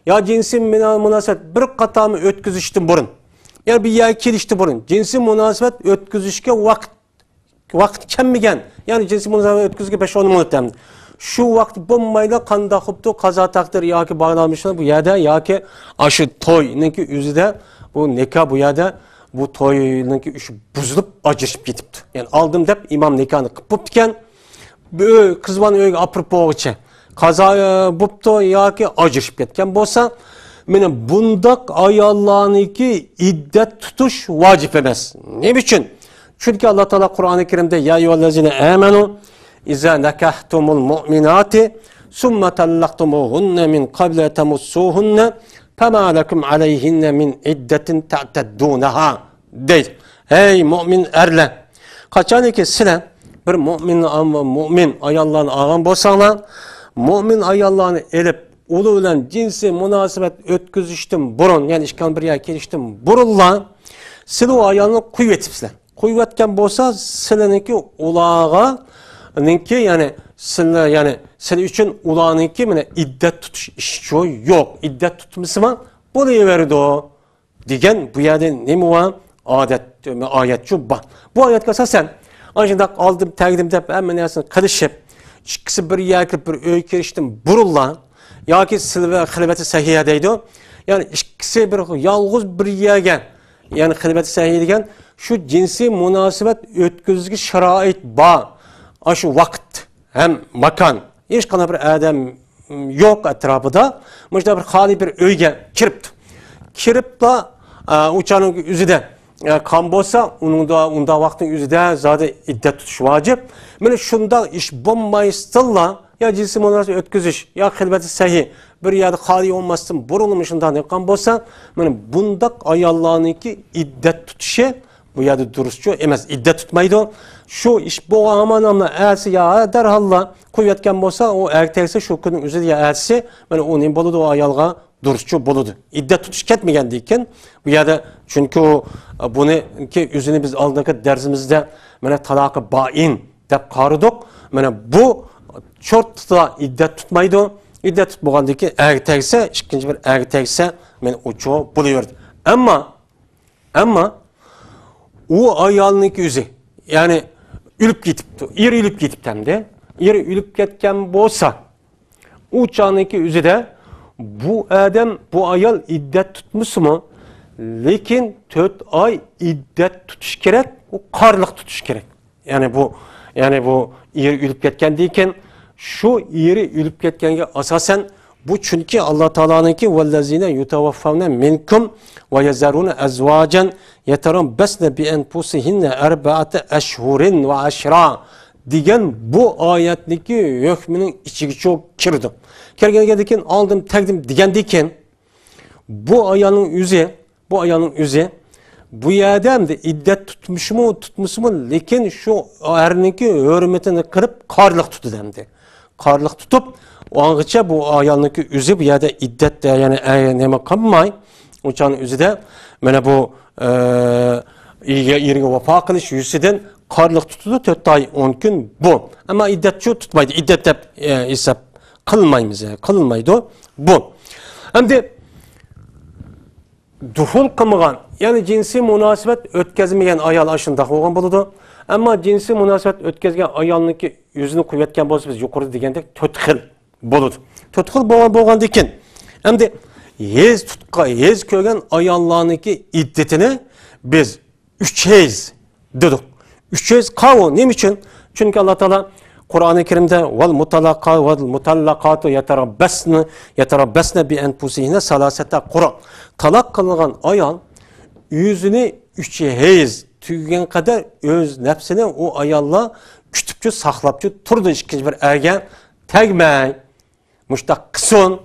Ya jinsiy munosabat bir qatorni o'tkazishdim burun. Ya bir yerga kelishdi burun. Jinsiy munosabat o'tkazishga vaqt kelmagan. Ya'ni jinsiy munosabat o'tkazishga 5-10 minut ham. Shu vaqt bo'lmaydi, qanday qilibdi qazo taqdir yoki bog'lanishlar bu yerda yoki shu to'yninki o'zida bu nikah bu yerda bu to'yninki ishi buzilib ajrashib ketibdi. Ya'ni oldim deb imom nikahni qilib bo'ptikan, qizban uyga olib borg'icha qazo bo'pti yoki ajrashib ketgan bo'lsa, mana bundaq ayollarniki iddat tutish vojib emas. Nima uchun? Chunki Alloh taolo Qur'oni Karimda ya ayyuhallazina amanu iza nakahtumul mu'minati summa talaqtumuhunna min qabli tamassuhunna fama lakum alayhinna min iddatin ta'taddunaha deydi. Hey mu'min erlar, qachonki sizlar bir mu'min ayollarni olgan bo'lsanglar, mo'min ayollarni elib, ulu bilan jinsiy munosabat o'tkazishdan burun, ya'ni ishkan bir yerga kelishdan burunlar siz o ayolni qo'yib etibsizlar. Qo'yib etgan bo'lsa, sizlarniki ularga ninki ya'ni sizlar ya'ni sizlar uchun ularniki mana iddat tutish ishi yo'q. Iddat tutmasimi bo'laverdi degan bu yerda nima var? Oyat şu bor. Bu oyatga asosan anjindaq oldim taqdim deb hamma narsani qilishib, ikkisi bir yerga bir uy kirishdan burunlar yoki silva xilvati sahiha deydi. Ya'ni ikkisi bir yolg'iz bir yerga, ya'ni xilvati sahiha degan şu jinsiy munosabat o'tkazishga sharoit bor. Shu vaqt hem makan hech qanday bir odam yo'q atrofida, mana bir xoli bir uyga kiribdi. Uçanın yüzüde kan bolsa, unda vaqtin yüzüde zaten iddet tutuş vacip. Mene şunda iş bombayıstırla ya cinsi munosabat ötküzüş ya hilbeti sahih bir yerde hali olmasın burulmuşundan kan bolsa, mene bundak ayallarınki iddet tutuşu bu yerde duruşçu emez iddet tutmaydı. Şu iş bu amanamla ersi ya derhalla kuvvetken bolsa o ertekse şu günün yüzüde ya ersi mene onun boludu o ayalga duruşçu boludu. İddet tutuş ketmegendiyken bu yerde çünkü o bunu ki yüzünü biz aldığındaki dersimizde mene talakı bain dep qarıdık. Mene bu çortda iddet tutmaydı. İddet tutmagandaki ertekse ikinci bir ertekse mene uçu buluyordu. Ama o ayalınki yüzü yani ülüp gitipti. İri ülüp gitipti hem de. İri ülüp ketken bolsa uçağınki yüzü de bu adam, bu ayal iddet tutmuş mu? Lekin 4 ay iddet tutuş gerek, o karlık tutuş gerek. Yani bu iri ülüp ketken deyken, şu iri ülüp ketkenge asasen bu çünkü Allah Teala'nınki vellezine yutavaffavne minkum ve yazarune ezvacen yeteran besne bi enfusihinne erbaate eşhurin ve aşra diyen bu ayetdeki hükmünün içine çok kirdi. Kergen'deki aldım takdim digendeyken bu ayağının yüzü bu yerden de iddet tutmuş mu lekin şu erninki hürmetini kırıp karlık tutu demdi. Karlık tutup o anlıkça bu ayağınınki yüzü bu yerde iddet de yani neme kalmay uçağın yüzü de bana bu yerine vafa kılış yüzüden karlık tutuldu 4 ay 10 gün bu. Ama iddet şu tutmaydı. İddet de hesap kılınmaydı bu. Hem de duhul kılmagan yani cinsi münasebet ötkezmeyen ayal aşında olgan buludu. Ama cinsi münasebet ötkezgen ayalınki yüzünü kuvvetken bolsa biz yukarıda degende 4 xil buludu. 4 xil bolgan diken hem de hez kögen ayallarınki iddetini biz 3 hez dedik. 3 hez kavu ne için? Çünkü Allah Teala Kur'an-ı Kerim'de vel mutallaqatu yeterabbesne bi enfusihine salasete Kur'an. Talak kılınan ayal yüzünü 3 hez tüygen kadar öz nefsini o ayalla kütüpçü saklapçı turdu ikinci bir ergen tegmey muştak kıson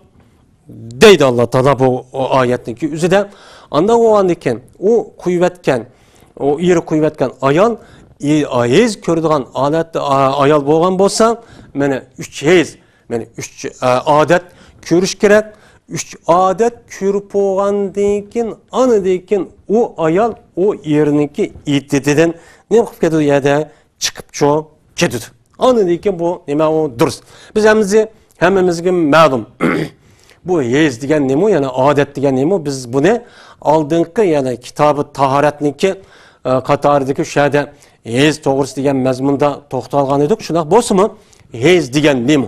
deydi Allah Teala bu ayetteki yüzüde. Anda o andiken o kuvvetken o iri kuvvetken ayal hez kördiğen alet ayal bolgan bolsa mene 3 hez mene 3 adet körüş gerek 3 adet körüp bolgandan keyin anı deyken o ayal o yeriniki iddetinden ne kılıp ketdi yerda chiqib ketdi. Anı deyken bu nima o durus. Biz hammamizga ma'lum. Bu hez degan nima yani adet degan nima biz bunu aldığınki yani kitabı taharetniki Qataridagi şəhərdə hez toğrusu degan məzmunda toxtalğan edik. Şundaq bolsunmu? Hez degan nima?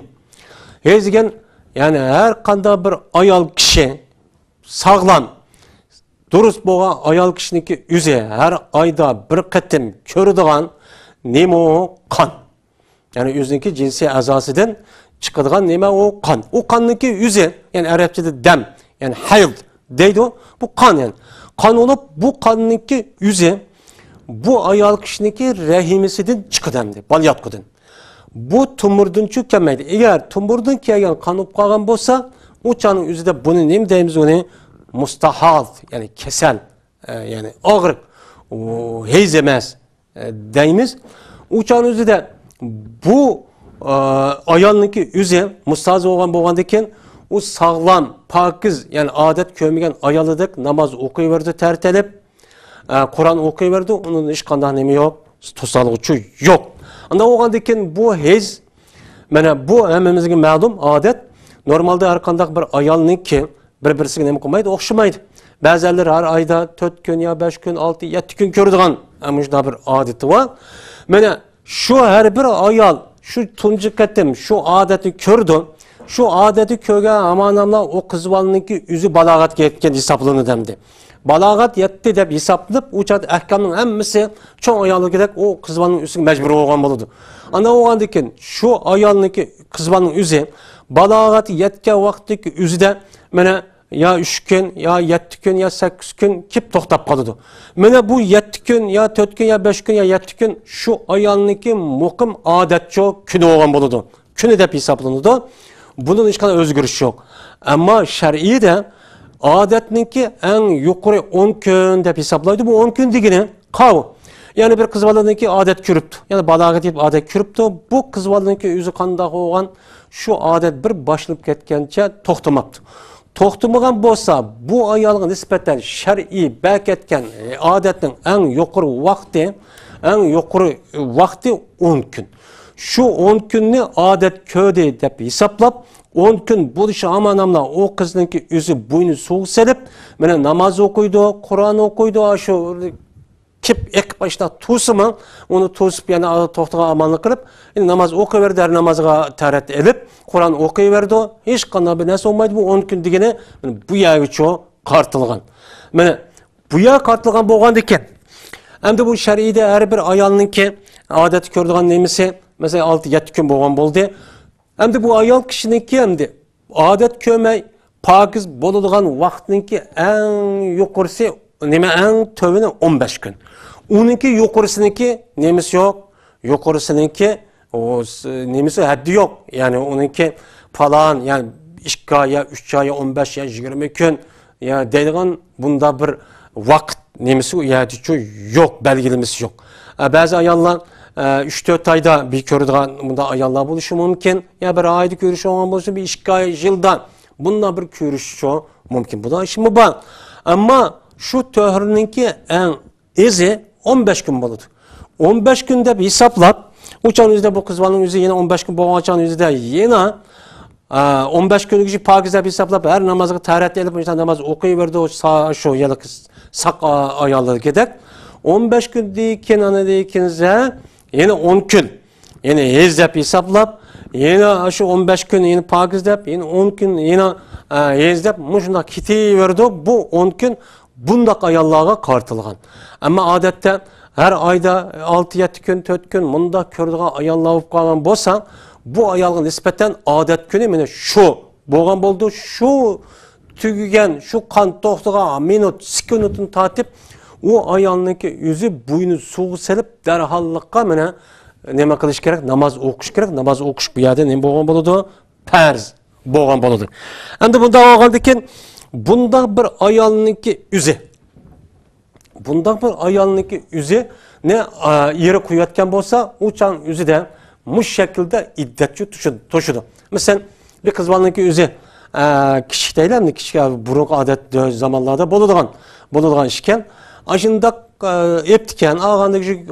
Hez degan yani her qanday bir ayal kishi sağlam durus bo'lgan ayal kishiniki yüzü her ayda bir qatim ko'radigan nima o qon. Yani o'ziniki jinsiy a'zosidan chiqadigan nima o qon. O qonniki yüzü yani arabchada dam yani hayld deydi. Bu qon yani. Qon olup bu qonniki yüzü bu ayal kişiniki rahimisidan chiqadamdi, balyotqidan. Bu tumurdan cho'kmaydi. Agar tumurdan kelgan qanib qolgan bo'lsa, o'chaning o'zida buni nima deymiz uni mustahal, yani kasal, yani og'riq, heyz emas deymiz. O'chaning o'zida bu ayolniki o'zi mustazi bo'lgan ekan, u sog'lom, pokiz, ya'ni odat ko'rmagan ayolidek namoz o'qiyverdi tartilib, Qur'on o'qiyverdi, uning hech qanday nima yo'q, to'salg'uchi yo'q. Unda bo'lgan ekan bu hech mana bu hammamizga ma'lum odat. Normalda har qanday bir ayolniki bir-birisiga nima qilmaydi, o'xshamaydi. Ba'zilar har oyda 4 kun yo 5 kun, 6, 7 kun ko'radigan shunday bir odati bor. Mana shu har bir ayol shu tunji qatim shu odatni ko'rdi. Shu odatni ko'rgan amanamlar o qiz bolaniki o'zi balog'atga yetgan hisoblanadi. Balog'at yetdi deb hisoblab, u chat ahkamning hammasi cho'ng ayolligidek o qiz bolaning ustiga majbur bo'lgan bo'ladi. Ana o'g'andan keyin shu ayolniki qiz bolaning o'zi balog'at yetgan vaqtdagi o'zida mana ya 3 kun, ya 7 kun, ya 8 kun kip to'xtab qoladi. Mana bu 7 kun, ya 4 kun, ya 5 kun, ya 7 kun shu ayolniki muqim odatcho kuni bo'lgan bo'ladi. Kuni deb hisoblanadi. Bunun hech qanday o'zgarish yo'q. Ammo shar'iyda odatniki eng yuqori 10 kun deb hisoblaydi. Bu 10 kun degani qav. Ya'ni bir qiz bolaniki odat ko'ribdi. Ya'ni balog'at deb odat ko'ribdi. Bu qiz bolaniki o'zi qanday bo'lgan shu odat bir boshlanib ketgancha to'xtamabdi. To'xtamagan bo'lsa, bu ayolga nisbatan shar'iy beketgan odatning eng yuqori vaqti 10 kun. Şu 10 kunni odat ko'rdi deb hisoblab, 10 kun bo'lishi amanamla o qizningki o'zi bo'yni suv selib, mana namoz o'qiydi, Qur'on o'qiydi, shu kip ekib başta to'simi, uni to'sib yana to'xtagan amalni qilib, namoz o'qiyverdi, namozga tarat elib, Qur'on o'qiyverdi, hech qanday bir narsa olmaydi. Bu 10 kun degani bu yerga qartilgan. Mana bu yer qartilgan bo'lgan ekan. Endi bu shar'iyda har bir ayolningki odat ko'rdigan nemisi mesela 6-7 kun bo'lgan bo'ldi. Endi bu ayol kishiniki endi odat ko'rmay pokiz bo'ladigan vaqtniki eng yuqorisi nima eng tövini 15 kun. Uniki yuqorisiniki nemisi yo'q. Yuqorisiniki o nemisi haddi yo'q. Yani uniki falan yani 2 ay, 3 ay, 15 ya 20 kun ya deydigan bunda bir vaqt nemisi yani yo'q, belgilemesi yo'q. Bazı ayollar 3-4 ayda bir ko'radigan bunda ayollar bo'lishi mumkin. Ya bir oyda ko'rish olgan bo'lsa, bir 2 ay yilda bundan bir ko'rish mumkin. Bu da işimi bor. Ammo shu to'hrininki eng ezi 15 kun bo'ladi. 15 kun deb hisoblab, o'shan o'zida bu qiz bolaning o'zi yana 15 kun bo'lgan o'zida yana 15 kunlik pokiz deb hisoblab, har namozga tarat elib, namoz o'qiyverdi, shu yana saq ayollarga 15 kun deyin ana deyinza yine 10 gün, yine hezdep hesaplap, yine şu 15 gün yine pokiz dep, yine 10 gün yine hezdep, muşunda kiti verdi. Bu 10 gün bundak ayollarga qartilgan. Ama adette her ayda 6-7 gün, 4 gün bunda ko'rdigan ayollar bo'lib qolgan bo'lsa, bu ayolga nisbatan odat kuni mana shu bo'lgan bo'ldi. Shu tugigan, shu qon to'xtagan minut, sekundni tatib o ayolniki o'zi bo'yni suv selib darhollikqa mana nima qilish kerak? Namoz o'qish kerak. Namoz o'qish bu yerda nima bo'lgan bo'ladi? Farz bo'lgan bo'ladi. Endi bunda olgandan keyin bunda bir ayolniki o'zi. Bunda bir ayolniki o'zi ne yeri qo'yayotgan bo'lsa, o'chan o'zida mush shaklda iddatchi to'shidi. Masalan, bir qiz bolaniki o'zi kichik deyiladi, kichik burungi odat zamonlarda bo'ladigan ishkan. Aşında eptiken, ağandaki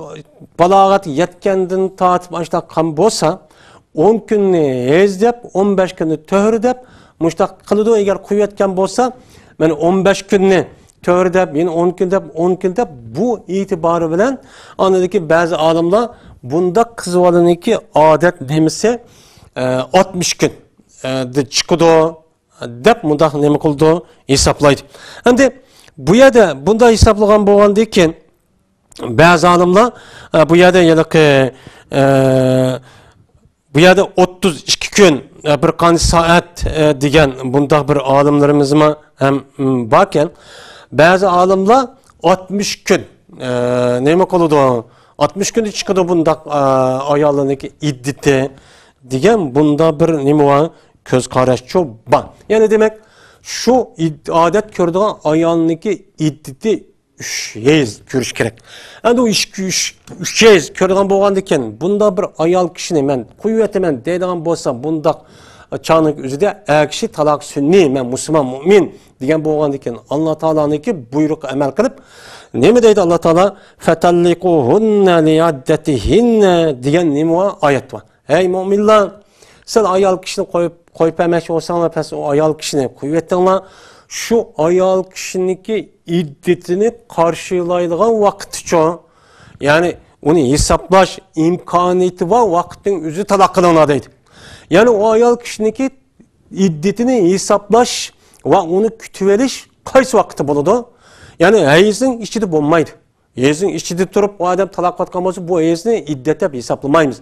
balağat yetkendin tatip açta kan bolsa, 10 günni ezdep, 15 günni töhürdep, muştak kılıdı eğer kuvvetken bolsa, ben 15 günni töhürdep, yine 10 gündep, bu itibarı bilen, anladaki bazı adamlar, bunda kızvalaniki adet demisi 60 gün çıkıdı, dep mundak nemi kıldı, hesaplaydı. Şimdi, bu yerda bunda hesaplagan bo'lgandan keyin ba'zi olimlar bu yerda yana bu yerda 32 kun bir qancha soat degan bunda bir olimlarimiz ham bor ekan. Ba'zi olimlar 60 kun nima qiladi? 60 kunda chiqadi bunda ayollarniki iddati degan bunda bir nima bor? Ko'z qarash bor. Ya'ni demak şu adet ko'rdigan ayolniki iddati 3 yez ko'rish kerak. Endi u 3 yez ko'rgan bo'lgandan bunda bir ayol kishini men qo'yib aytaman deydigan bo'lsam, bundaq çağının özüde kişi talak sünni, men Müslüman, mümin degan bo'lgandan Allah Taala'nınki buyruq amal qilib, nima deydi Allah Taala? Fatallikuhunna liaddatihinna degan nima oyat bor. Ey müminlar, siz ayol kishini qo'yib emas olsanglar, pes o ayol kishini qo'yib aytinglar. Şu ayol kishiniki iddetini karşılaydigan vaqtcha, yani onu hesaplash imkoniyati va vaqtning o'zi talaq qilinadi deydi. Yani o ayol kişiniki iddetini hesaplash ve onu kütüp elish qaysi vaqtda bo'ladi? Yani hayızın içinde bo'lmaydi. Hayızın içinde turib o adam talaq qilgan bo'lsa, bu hayızni iddet deb hesaplamaymiz.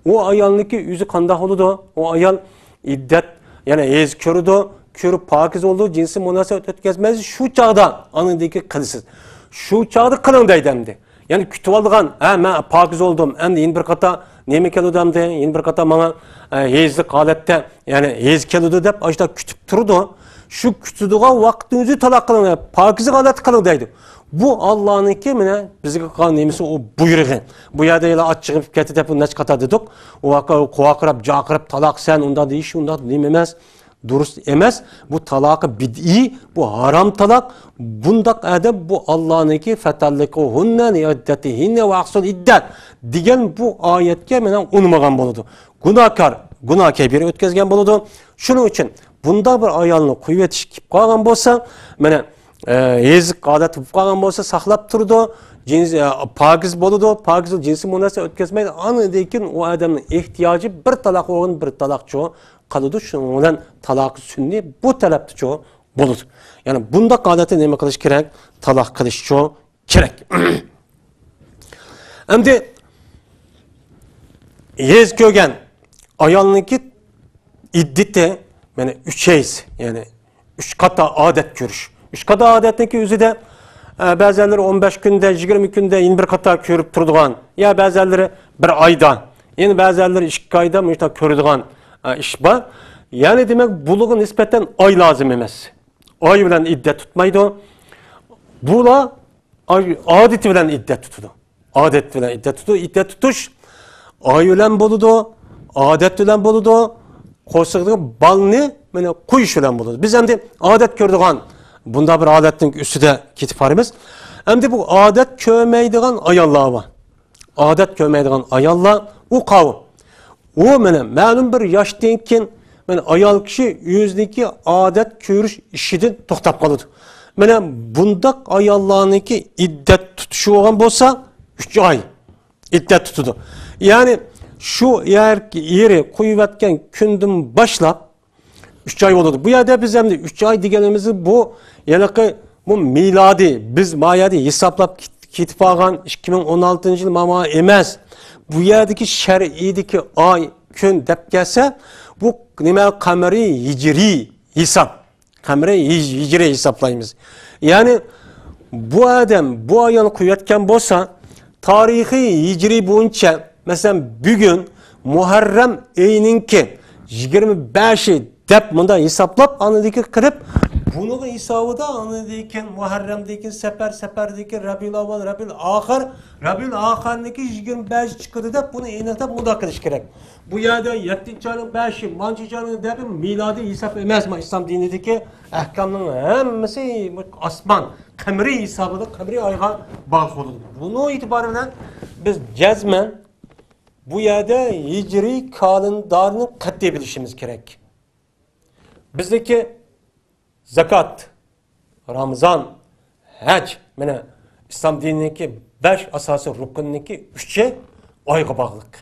O ayolniki o'zi qanday bo'ladi? O ayol iddet, yani hayız ko'rdi, ko'rib pokiz oldu, jinsi munosabat o'tkazmaz, shu chaqda anındaki qilsiz. Shu chaqda qiling deydi endi. Yani kütüp olgan, men pokiz oldum, endi yin bir qata neme keludi demdi, yin bir qata bana hezlik holatda, yani hez keludi deb ashta kütüp turdi. Şu kütüdüğün vaktinizi talaq qilin, pokizlik holatda qiling deydi. Bu Allah'nınki mine bizga qilgan nemisi o buyrug'i. Bu yerda ela achchig'ib ketdi deb necha qata dedik. O qo'aqirab, jaqirib talaq sen unda deyish, unda nima emas. Durust emas, bu talaqı bid'i, bu haram talaq. Bundaq adab bu Allah'nınki fatallikuhunna liiddatihinna ve ahsul iddat degan bu oyatga mena unmagan bo'ladi. Günah kebiri o'tkazgan bo'ladi. Shuning uchun bunda bir ayolni qo'yib etish kelib qolgan bo'lsa, mana yezik odat bo'lib qolgan bo'lsa, saqlab turdi, cins pokiz bo'ladi, pokiz jinsi munosabat o'tkazmaydi. Anidan o odamning ehtiyoji bir talaq o'g'in, bir talaqchi qiladi. Shuning bilan talaq sunni bu talabchi bo'ladi. Yani bunda odatda nima qilish kerak? Talaq qilish kerak. Endi yez ko'rgan ayolniki iddeti yani 3 yez, yani 3 qata odat ko'rish. 3 qata odatniki o'zida ba'zilari 15 kunda, 20 kunda yin bir qata ko'rib turadigan, ya ba'zilari bir oyda, endi ba'zilari 2 oyda mushta ko'radigan ish bor. Yani demek buluğu nispeten ay lazım emas. Ay bilen iddet tutmaydı. Bula adet bilen iddet tutudu. Adet bilen iddet tutudu. İddet tutuş ay bilen buludu, adet bilen buludu. Koşuğu balını mene kuyuş bilen buludu. Biz hem de adet gördüğün, bunda bir adetin üstüde kitip varımız. Hem de bu adet kömeydiğin ayallah var. Adet kömeydiğin ayallah o kavim. O mene malum bir yaştayken men ayol kishi yüzdeki adet ko'rish ishidan to'xtab qoladi. Mana bundaq ayollarniki iddet tutishi bo'lgan bo'lsa 3 oy iddet tutadi. Yani şu yeri qo'yayotgan kundan boshlab 3 oy bo'ladi. Bu yerda biz ham 3 oy deganimiz bu yanaqa bu miladi biz mayada hisoblab ketib qolgan 2016 yil mama emas. Bu yerdagi shar'iydagi oy kun deb kelsa bu nima qamari hicri hesap. Qamari hicri hesaplaymiz. Yani bu adam bu ayol qo'yayotgan bo'lsa, tarixiy hicri bo'yicha mesela bugün Muharrem ayininki 25 deb bunda hesaplab anadaki qilib, bunun hesabıda anadaki Muharremdeki seferdeki Rabiul Avval, Rabiul Ahir, Rabiul Ahir'deki 25 çıkıdı deb bunu aniqlab bunda qilish kerak. Bu yerda 7. ayning 5'i, manchi ayning deb miladi hesap emasmi? İslam dinidagi ahkamning hammasi osmon, qamri hisobida qamri oyga bog'liq bo'ladi. Buni e'tiboran biz jazman bu yerda hicri kalendarni qat'iy bilishimiz kerak. Bizdeki zakat, Ramazan, hac, mana İslam dinidagi 5 asosiy rukunniki 3'i oyga bog'liq.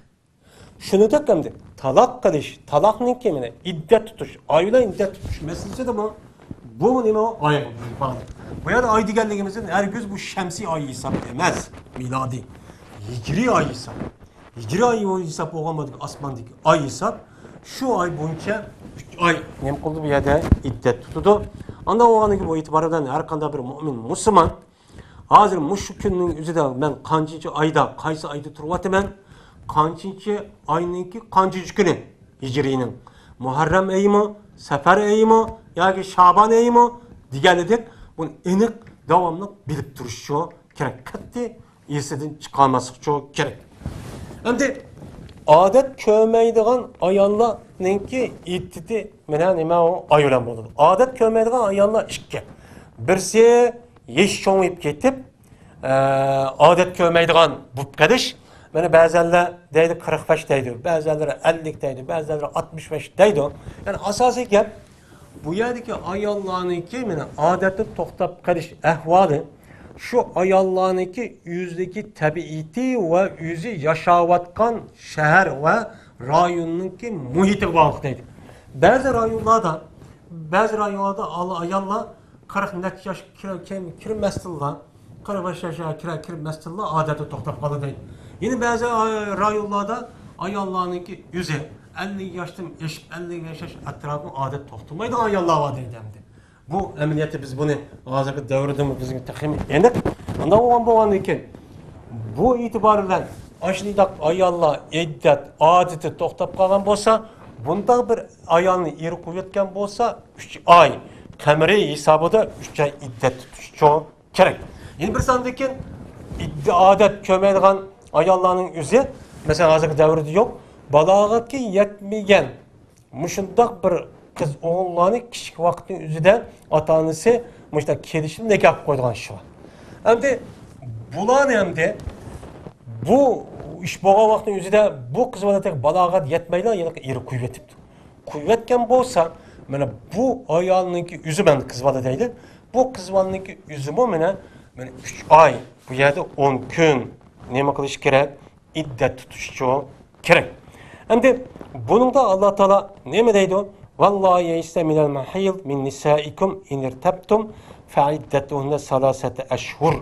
Şunu da demdi, talaq qilish, talaqniki mana iddet tutush, oy bilan iddet tutush masalasi da bu nima oyga bog'liq. Bu yerda oy deganligimizin hergiz bu shamsiy oy hisob emas, milodiy. Hicri oy hisob. Hicri oy hisob bo'lgan osmondagi oy hisob. Şu ay boyunca 3 ay nima qildi bu yerda iddet tutdi. Ondan o'g'aniga bu e'tibordan har qanday bir mu'min, musulmon hozir mushu kunning o'zida men qanchinchi oyda, qaysi oyda turyapman? Qanchinchi oyninki qanchinchi kuni hijriyning? Muharram oyimi, Safar oyimi yoki Sha'ban oyimi degan edik. Buni aniq davamlı bilip duruşu kerak. Kattı esiden çıkarması kerak. Hem de adet kömeydiğen ayollarninki iddeti mena nima o ayolan bo'ladi. Adet kömeydiğen ayollar ikki. Birisi yeş çoğuyup ketip adet kömeydiğen bu kadish. Mana ba'zanlar deydi 45 deydi, ba'zanlar 50 deydi, ba'zanlar 65 deydi. Yani asosiy gap bu yerdeki ayollarninki mana odatni to'xtab qolish ahvoli şu ayollarninki yüzdeki tabiiti ve yüzü yaşayotgan şehir ve rayonunki muhiti bağlı deydi. Bazı rayonlarda ayollar 40 neç yaş kirmesdiler, 45 yaşa kirmesdiler adeti to'xtab qoldi deydi. Yine bazı rayonlarda ayollarninki yüzü 50 yaştan 50 yaş etrafı adet to'xtamaydi ayollar var deydi. Bu əməliyyatı biz bunu hazırki dövrdə bizim təxmin edirik. Ondan olan ekan bu itibarən aşındaq ayollar iddat adəti to'xtab qolgan bo'lsa, bunda bir ayolni eri qo'yotgan bo'lsa 3 oy qamari hisobida 3 oy iddat tutishi kerak. Yana bir sondakin odat ko'maydigan ayollarning o'zi, masalan hozirgi davrda yo'q, balog'atga yetmagan mushundaq bir kız oğullarını kichik vaqtning o'zida ota-onasi mushta kelishib nikoh qo'ygan shu. Endi bular hamda bu ish bo'lgan vaqtning o'zida bu qiz bola balog'at yetmaydi, yana eri qo'yib yetibdi. Qo'yib yetgan bo'lsa, mana bu ayolninki o'zi men qiz bola deydi. Bu qiz bolaninki o'zi mana 3 oy bu yerda 10 kun nima qilish kerak? Iddat tutish kerak. Endi buningda Alloh taolo nima deydi? Vallahi yeyse minel mahil min nisaikum in irtabtum fa'iddatuhunna salasete eşhur.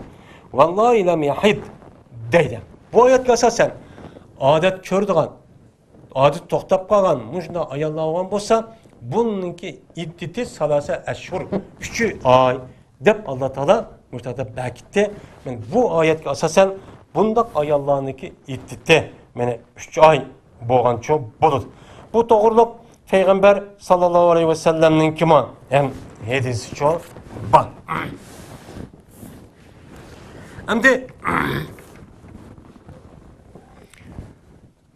Vallahi lem yahid deydi. Bu ayetga asosan odat ko'rdigan, odat to'xtab qolgan, mujna ayollar bo'lsa, buningki iddati salasa eşhur, 3 oy deb Alloh taolo muhtada bakitdi. Men bu oyatga asosan bundaq ayollarniki iddati mana 3 oy bo'lgancha bo'ladi. Bu to'g'riliq Peygamber sallallahu aleyhi ve sellem'nin kima hem hedisi çok bak. Hem de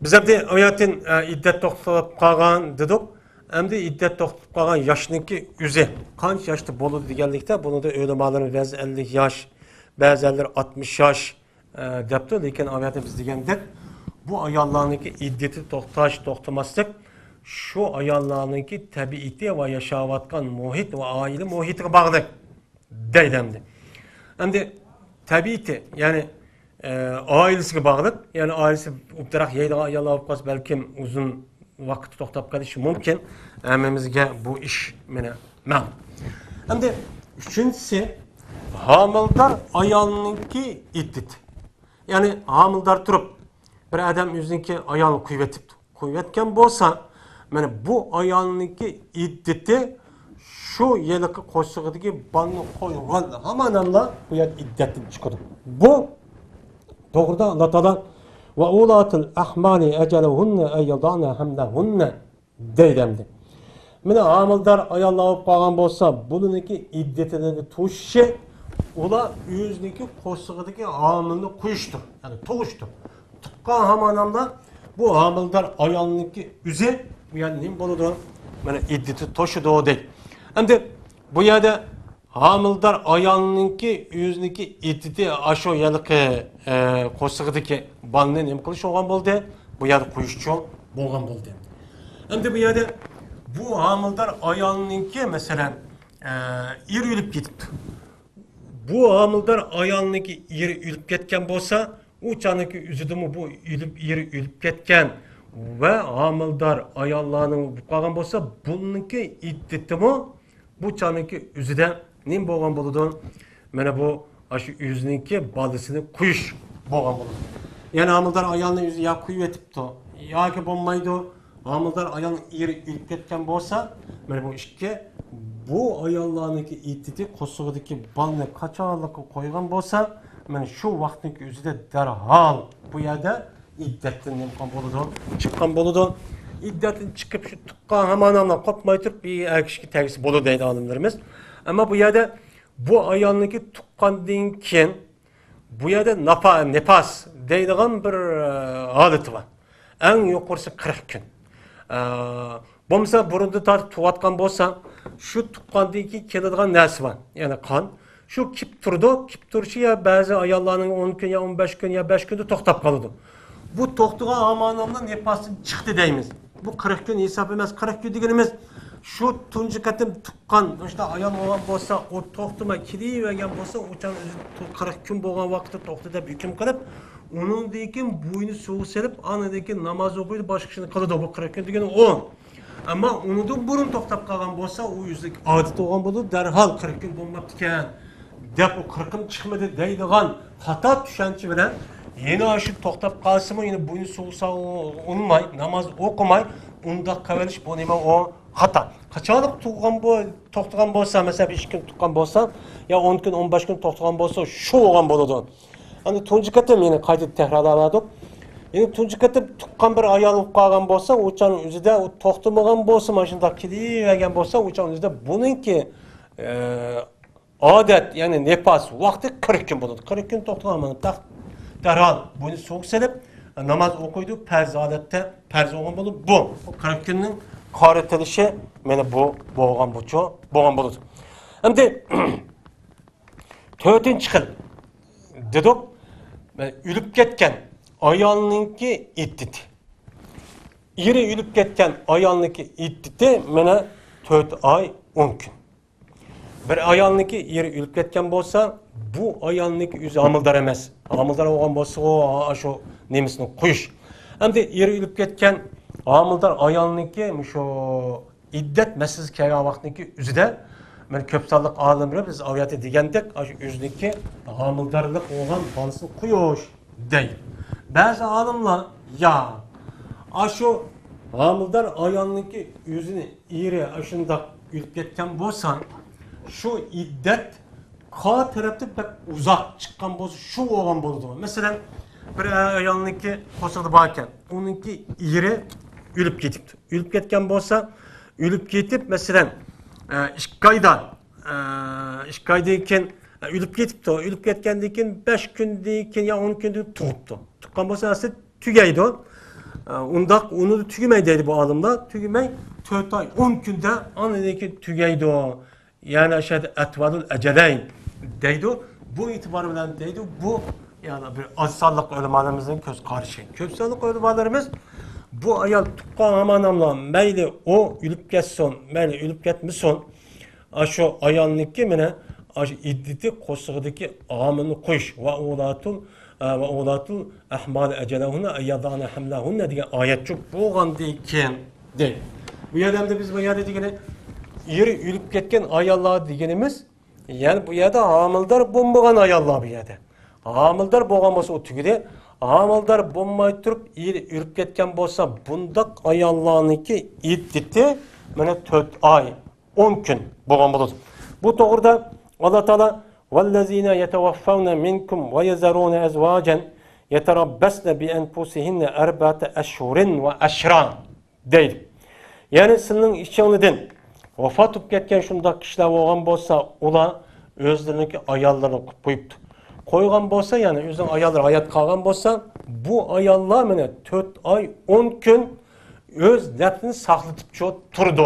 biz de hayatın iddet to'xtab qolgan dedik. Hem de iddet to'xtab qolgan yaşniki yüzü. Kaç yaşta bolu deganlikda bunu da ölamalarımız bazı 50 yaş, bazıları 60 yaş depti. Lekin hayatı biz degandik bu ayollarniki iddeti to'xtamaslik şu ayollarninki tabiiti ve yaşayotgan muhit ve aile muhitiga bog'liq deydimdi. Endi tabiiti yani ailesiga bog'liq, yani ailesi o'ttiraq yeydigan ayollar bo'lib qolsa balkim uzun vaqt to'xtab qolishi mumkin. Hammamizga bu ish mana ma'lum. Endi uchinchisi homildor ayolninki iddati. Yani homildor turib bir odam o'ziniki ayolni qo'yib bo'lsa, mana bu ayolninki iddati şu yilki qo'shig'idagi balni qo'ygan hamanalla bu yer iddatdan chiqadi. Bu to'g'rida Alloh taolo va ulatul ahmali ajaluhunna ayyadana hamlahunna deydi. Mana homildor ayollar bo'lib qolgan bo'lsa, buningki iddatini tuşshi ular o'ziniki qo'shig'idagi homilni qo'yishdir, ya'ni tug'ishdir. Tuqqan hamanalla bu homildor ayolninki o'zi bu yerda nima bo'ladi? Mana iddati to'shidi deydi. Endi bu yerda homildor ayolninki o'ziniki iddati asho yilqi qo'shig'idagi balni nima qilish olgan bo'ldi? Bu yerda qo'yish uchun bo'lgan bo'ldi. Endi bu yerda bu homildor ayolninki masalan er o'lib ketibdi. Bu homildor ayolninki eri o'lib ketgan bo'lsa, u chaniki o'zidimi bu eri o'lib ketgan ve homildor ayollarning qolgan bo'lsa, buningki iddatimi bu chaniki o'zida nima bo'lgan bo'ladi? Mana bu shu o'ziniki bolasini qo'yish bo'lgan bo'ladi. Ya'ni homildor ayolning o'zi ya qo'yib etibdi, yoki bo'lmaydi. Homildor ayolning eri o'lib ketgan bo'lsa, mana bu ishga bu ayollarniki iddati qo'shig'idagi balni qachonlik qo'ygan bo'lsa, mana shu vaqtning o'zida darhol bu yerda iddatdan nima bo'ladi? Chiqqan bo'ladi. İddatdan chiqib shu tuqqan hamanamdan qopmay turib bir akishga tagisi bo'ladi deydi olimlarimiz. Ama bu yerda bu ayolniki tuqqandan keyin bu yerda nepas deydigan bir holati var. En yuqorisi 40 kun. Bo'lmasa burunda tortib tug'atgan bo'lsa, shu tuqqandan keyin keladigan narsa var. Ya'ni qon. Shu kip turdi, kip turishi ya ba'zi ayollarning 10 kun ya 15 kun ya 5 kunda to'xtab qoladi. Bu to'xtagan amanamdan nepasdan chiqdi deymiz. Bu 40 kun hesap emas, 40 kun deganimiz şu tuncu qatim tuqqan, işte ayol bo'lgan bo'lsa, o to'xtamay kelavergan bo'lsa, o'shan 40 kun bo'lgan vaqtda to'xta deb hukm qilib, uningdan keyin bo'yni suv selib, anadan keyin namoz o'qiydi, boshqa ishni qiladi. Bu 40 kun degani o. Ammo uningdan burun to'xtab qolgan bo'lsa, u yuzlik odat bo'lgan bo'ldi, darhol 40 kun bo'lmabdi ekan. Deb o 40 kun chiqmadi deydigan xato tushuncha bilan yeni shu to'xtab qolsa-mu, yine bo'yni suvsa unmay, namoz o'qimay, unda qavalish bu nima o hata. Kaçanlık to'xtagan bo'lsa, mesela 2 kun tuqqan bo'lsa, ya 10 kun, 15 kun to'xtagan bo'lsa, shu bo'lgan bo'ladi. Hani tunji qatim yine qayta takrorladik. Yine tunji qatim tuqqan bir ayol bo'lib qolgan bo'lsa, o'chaning o'zida u to'xtamagan bo'lsa, mana shunda kelavergan bo'lsa, o'chaning o'zida buningki odat, ya'ni nefas vaqti 40 kun bo'ladi. 40 kun to'xtagan darhol buni so'q selib, namoz o'qiydi, farz holatda farz o'qigan bo'lib, bu 40 kunning qaratilishi mana bu bo'lgan bo'ladi. Endi 4-chi xil dedik, o'lib ketgan ayolninki iddati. Eri o'lib ketgan ayolninki iddati mana 4 oy 10 kun. Bir ayolninki eri o'lib ketgan bo'lsa, bu ayolninki o'zi amildor emas. Amildor bo'lgan bo'lsa, o shu nemisini qo'yish. Endi eri o'lib ketgan amildor ayolninki shu iddat masalasi kelgan vaqtniki o'zida men ko'p sonliq olimlar biz oyati degandek, shu o'ziniki amildorlik bo'lgan bolasini qo'yish deydi. Ba'zi olimlar ya shu amildor ayolninki o'zini eri shundoq o'lib ketgan bo'lsa, şu iddet qa tarafta pek uzak çıkan bozu şu olan buldu. Mesela bir ayolniki posada varken onunki iri ölüp ketipti. Ölüp ketken bolsa ölüp ketip mesela işkaydan ölüp ketipti. Ölüp ketkendeyken 5 gündeyken ya 10 günde tuğuptu. Tuğkan bolsa aslında tügeydi o. Onu da tügümeydeydi bu adımda. Tügümey 4 ay 10 günde anadaki tügeydi o. Yani aşağıda etvalul eceleyn deydi. Bu itibar bilen deydi. Bu yani bir azsallık ölümalarımızın köz karşı. Köpsallık ölümalarımız bu ayal tuqqan amanamla meyli o ölüp ketsin, meyli ölüp ketmişsin. Aşu ayalniki mene aşu iddeti kosugudaki amını koyuş. Ve oğlatul ahmal ecelehunne eyyadane hamlehunne diye ayet çok boğan deyken değil. Bu yerden biz bu yerde diyene eri ölüp ketken ayollar deganimiz, yani bu yerda amildor bo'lmagan ayollar bu yerda. Amildor bo'lgan bo'lsa o tugida, amildor bo'lmay turib eri ölüp ketgan bo'lsa, bundaq ayollarniki iddati mana 4 oy 10 kun bo'lgan bo'ladi. Bu to'g'rida Alloh taolo vallazina yatawaffawna minkum va yazaruna azwajan yatarabbasna bi anfusihinna arba'ata ashhurin va ashran deydi. Yani sizning ishingizdan vafat etib ketgan shunday kishilar bo'lgan bo'lsa, ular o'zlariniki ayollarini qo'yibdi. Qo'ygan bo'lsa, ya'ni o'zining ayollari hayot qolgan bo'lsa, bu ayollar mana 4 oy 10 kun o'z nafsini saqlatib turdi.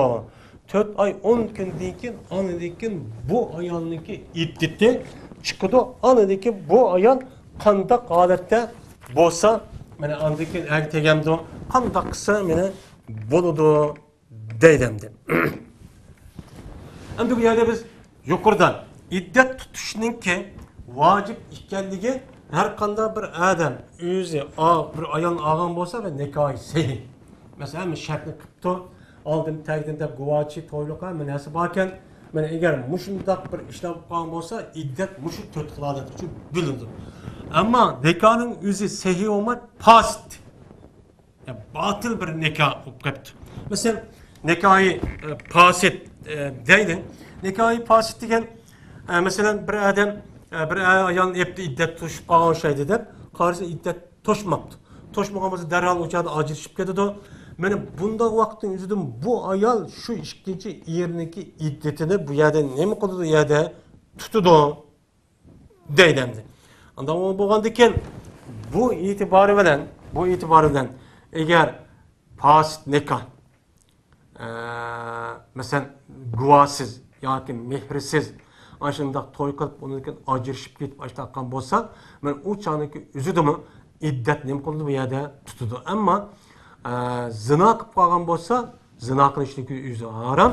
4 oy 10 kundan keyin anadan bu ayolniki iddati chiqdi. Anadan bu ayol qanday holatda bo'lsa, mana anadan keyin tegamdi, qanday qilsa mana bo'ladi deydimdi. Endi bu yerda biz yuqoridan iddat tutishninki vacip ekanligi har qanday bir odam o'zi bir ayol olgan bo'lsa va nikohi sahih. Masalan, shartni qilibdi, oldin tagdan deb guvochi to'yliqqa munasib ekan, mana agar mushundaq bir ishlab qolgan bo'lsa, iddat mushu 4 xilolat uchun bo'ladi. Ammo nikohning o'zi sahih olmay, fasid. Yani batıl bir nikoh bo'lib qolibdi. Masalan, nikohi fasid deydi. Nikohi fasid degan mesela bir adam bir ayol hepti iddat to'shib qolgan şeydi deb, qarshi iddat to'shmabdi. To'shmagan bo'lsa darhol o'chadi, ajrashib ketadi. Mana bunday vaqtning o'zidan bu ayol shu ikkinchi erniki iddatini bu yerda nima qiladi, yerda tutudu deydemdi. Ondan bo'lgandikan bu itibari bilan eğer fasit nikah mesela guvasız yoki mehrisiz aşında toy qilib undan ajrashib ketib ashtaqan bo'lsa, men u chaqniki o'zidimi iddat nima qildi bu yerda tutadi. Ammo zina qilib qolgan bo'lsa, zina qilishniki o'zi harom.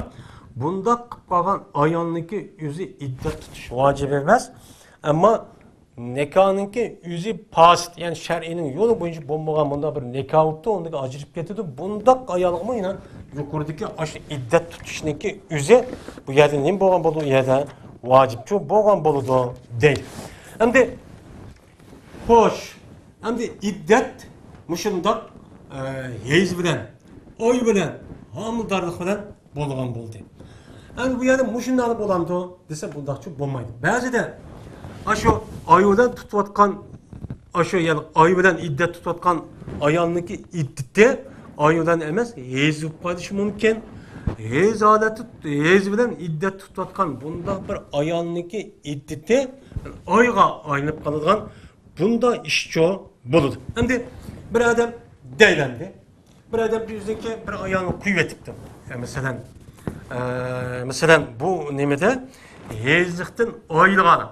Bunda qilib qolgan ayolniki o'zi iddat tutish vojib emas. Ammo nikohniki o'zi fasit, ya'ni shar'iyning yo'li bo'yicha bo'lmagan bunda bir nikoh bo'libdi, undan ajrashib ketadi. Bunda ayolga yana yuqoridagi ash iddat tutishniki o'zi bu yerda nima bo'lgan bo'ldi, u yerda vacipçi bo'lgan bo'ladi deydi. Endi xo'sh, endi iddat mushundoq heyz bilan, oy bilan, homildorlik bilan bo'lgan bo'ldi. Endi bu yerda mushundoq bo'lamdi desa bundaqchi bo'lmaydi. Ba'zida ashu oy bilan tutayotgan ashu ya'ni oy bilan iddat tutayotgan ayolniki iddati oy bilan emas, heyz bo'lib qolishi mumkin. Heyz bilan iddat tutayotgan bunda bir ayolniki iddati oyga aylanib qoladigan bunda ishcho bo'ladi. Endi bir odam daylandi. Bir odam o'ziniki bir ayolni qo'yib etibdi. Masalan bu nimada heyzlikdan oyliga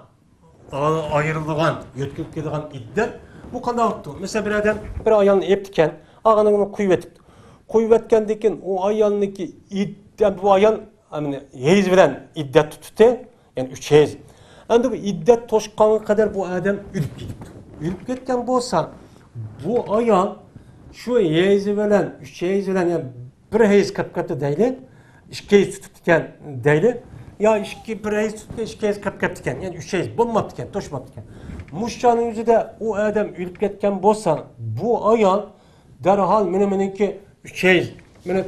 ayrilgan, yo'tkib kelgan iddat bu qanday bo'libdi? Masalan bir odam bir ayolni eptikan, og'anini qo'yib etibdi. Qo'yib etgandan keyin u ayolniki bu ayol heyz bilan iddat tutdi, ya'ni 3 heyz. Endi bu iddat to'shqanga qadar bu odam o'lib ketibdi. O'lib ketgan bo'lsa, bu ayol shu heyz bilan 3 heyz bilan ya'ni bir heyz qilib ketdi deyli, 2 heyz tutgan deyli, yo 1 heyz tutdi, 2 heyz qilib ketdi ekan, ya'ni 3 heyz bo'lmabdi ekan, to'shmabdi ekan. Mushchaning o'zida u odam o'lib ketgan bo'lsa, bu ayol darhol meniki 3 heyz meni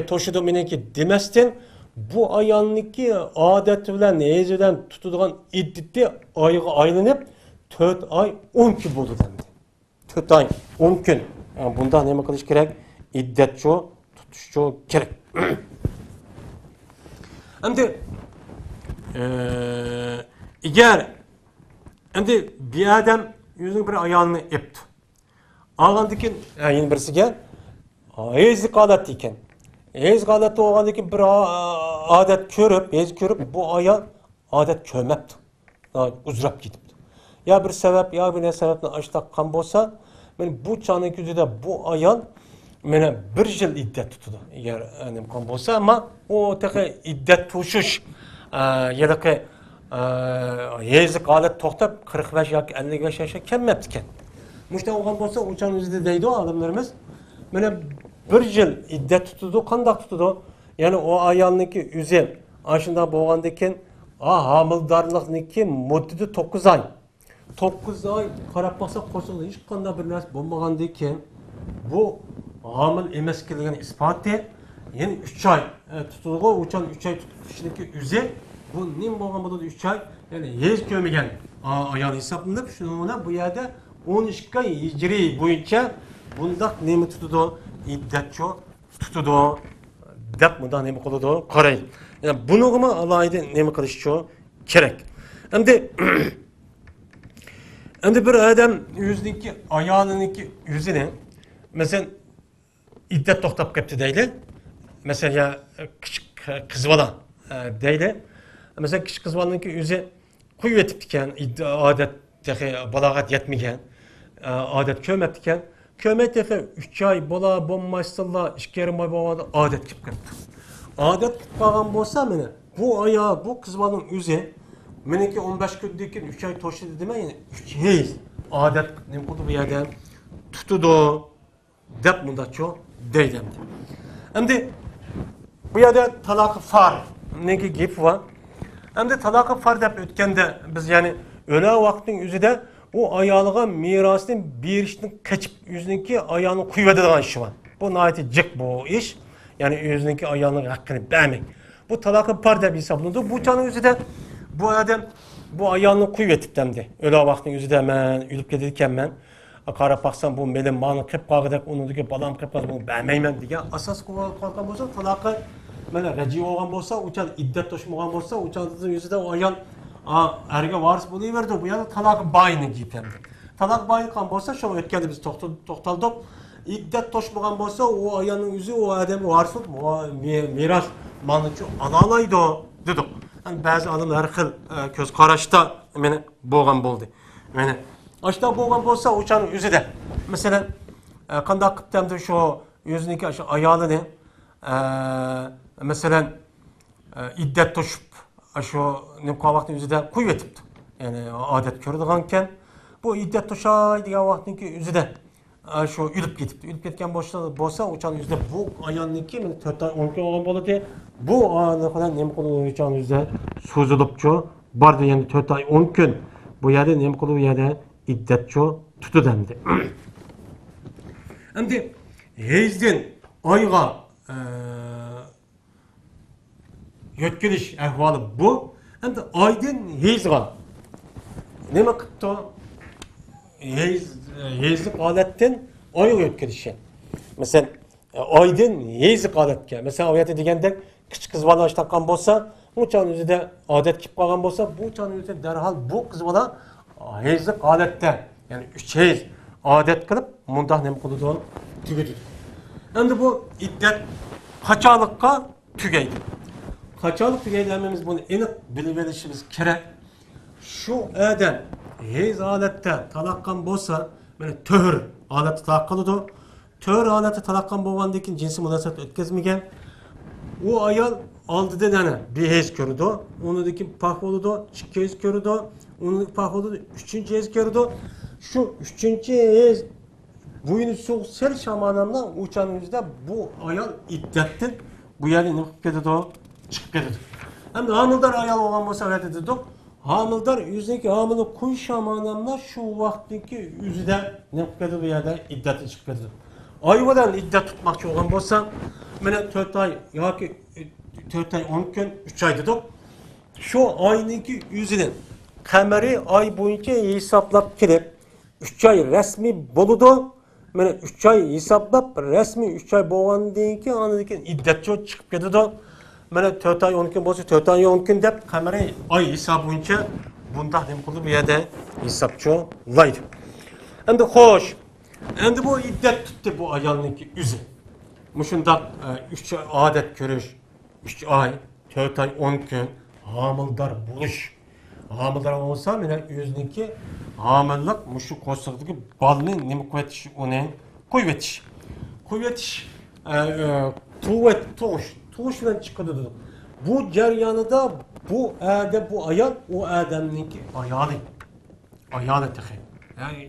to'shidi meniki demasdan bu ayolniki odati bilan heyz bilan tutadigan iddati oyga aylanib 4 oy 10 kun bo'ldi dedi. 4 oy 10 kun. Bunda nima qilish kerak? Iddatchi tutishchi kerak. Endi endi bir odam o'zining bir ayolni epdi. Olgandan keyin yana birisiga heyzlik odat ekan. Heyzlik odatda bo'lgandan keyin bir odat ko'rib, bu ayol odat ko'rmabdi. Uzrab ketibdi. Ya bir sabab, ya bir sababdan ashtaqan bo'lsa, men bu chaqning ko'zida bu ayol meni 1 yil iddat tutadi. Agar nimqon bo'lsa, ammo u taqa iddat tushish yilqi heyzlik odat to'xtab 45 yoki 55 yoshga kelmabdi ekan. Mushta bo'lgan bo'lsa, u chaqning o'zida deydi olimlarimiz, meni 1 yil iddat tutadi, qanday tutadi? Ya'ni o ayolniki o'zi ashunda bo'lgandan keyin homildorlikniki muddati 9 oy. 9 oy qarab baxsa qo'shildi, hech qanday bir narsa bo'lmagandan keyin bu homil emasligini isboti, ya'ni 3 oy tutadi, u uchun 3 oy tutishniki o'zi bu nim bo'lgan bo'ladi 3 oy, ya'ni hech ko'rmagan ayol hisoblanib, shuni bu yerda 12 hijriy bo'yicha bundaq nima tutadi? İddatchi tutadi deb bunda nima qiladi? Qaraydi. Yani bunig'imi alohida nima qilishchi kerak. Endi bir odam o'ziniki ayoliniki o'zini masalan iddat to'xtab ketdi deyli. Masalan kichik qiz bola deyli. Masalan kichik qiz bolaniki o'zi qo'yib etibdi ekan, odat balog'at yetmagan, odat ko'rmabdi ekan. Kömeteki 3 ay bola bombaşsınlar, 2 yarım ay bola adet kip kırptı. Adet kip bağın bolsa mene, bu ayağı, bu kızmanın üzü, meneki 15 gündeki 3 ay toşladı deme yani 3 heyz. Adet ne kudu bir yerden tutudu, dep bunda çok deydemdi. Şimdi bu yerde talakı far, neki gip var. Hem de talakı far dep ötkende biz yani öyle vaktin üzü de o ayağlığa mirasını bir işin kaçıp yüzündeki ayağını kuyvedilen işi var. Bu nahiyeti cık bu iş. Yani yüzündeki ayağının hakkını vermek. Bu talakı par da bir hesaplandı. Bu canın yüzü de bu adam bu ayağını kuyvetip demdi. Öyle vaktin yüzü de hemen ülüp gelirken ben qarab baxsam bu benim mani qilib qolgidek, unidagi balam qilib qoldi, bunu bermayman degan asos qo'ygan bo'lsa, talaqa mana raji bo'lgan bo'lsa, o'chal iddat to'shmagan bo'lsa, o'chalning yuzida ayol erge varis buluverdi. Bu yana talak bayını giyip hem de. Talak bayını kan bolsa şu ötkende biz toxtaldık. İddet toşmagan bolsa o ayanın yüzü o adam varis o miras malını alalaydı o dedik. Yani bazı adam her xil göz qaraşda meni boğan boldu. Meni aşta boğan bolsa uçanın yüzü de. Mesela qandaq qıptamdı şu yüzüneki aşı ayalını mesela iddet toşup şu nimqa vaqtın yüzüde kuyvetipti. Yani adet körüdüganken bu iddet toşay degan vaqtınki yüzüde şu ülüp ketipti. Ülüp ketken bolsa uçanın yüzüde bu ayalniki meni 4 ay 10 gün olgan boladı. Bu anı kadar nem kulu uçanın yüzüde suzulupçu bardı yani 4 ay 10 gün bu yerde nem kulu yerde iddetçu tutu dendi. Şimdi heyizden ayga yötkiliş ahvalı bu. Şimdi aydan heyizga nima qıptı? Heyizlik adetten ayga yötkilişi. Mesela aydan heyizlik adetke. Mesela ayette degende küçük kız bala iştaqqan bolsa, bu çağın yüzüde adet kip qalgan bolsa, bu çağın yüzüde derhal bu kız bala heyizlik adette. Yani 3 heyiz adet kılıp mundaq nima qılıdı? Tügedi. Endi bu iddet kaçalıkka tügeydi. Kaçalık tügeydi dememiz bunu aniq bilib olishimiz kerak. Şu adam heyz aletde talaqqan bolsa, mana tör aletde talaqqalıdı. Tör aletde talaqqan bolgandan keyin jinsiy munosabat o'tkazmagan. O ayol oldidan ana bir heyz ko'rdi. Undan keyin paq bo'ldi, ikki heyz ko'rdi. Undan paq bo'ldi, uchinchi heyz ko'rdi. Şu üçüncü heyz buyunu soğuk sel şamanamla uçanın yüzde bu ayal iddettir. Bu yeri ne yapıp o çıkıp gidiyor. Hem de hamildar ayal olan musavet edildi. Hamildar yüzdeki hamile kuy şamanamla şu vaktiki yüzde ne yapıp bu yerde iddeti çıkıp gidiyor. Ayvadan iddet tutmak olan olsa bana 4 ay ya ki 4 ay 10 gün 3 ay dedik. Şu aynıki yüzünün kameri ay boyunca hesaplap kirip 3 ay resmi boludu. Mana 3 ay hesaplap resmi 3 ay bo'lgandan keyin anadaki iddatchi chiqib ketadi. Mana 4 ay 10 kun bo'lsa 4 ay 10 kun deb qamariy ay hisob bo'yicha bundaq nima qildi bu yerda hisobchi laydi. Endi xo'sh. Endi bu iddat tutdi bu ayolniki o'zi. Mushundaq 3 odat ko'rish 3 ay 4 ay 10 kun homildor bo'lish. Homildor bo'lsa mana o'ziniki homillik mushu qo'shiqdagi bolni nima qo'yitish uni qo'yitish. Qo'yitish tug'ish bilan chiqadi. Bu jarayonida bu bu ayol o odamniki ayoli. Ayoli tahi. Yani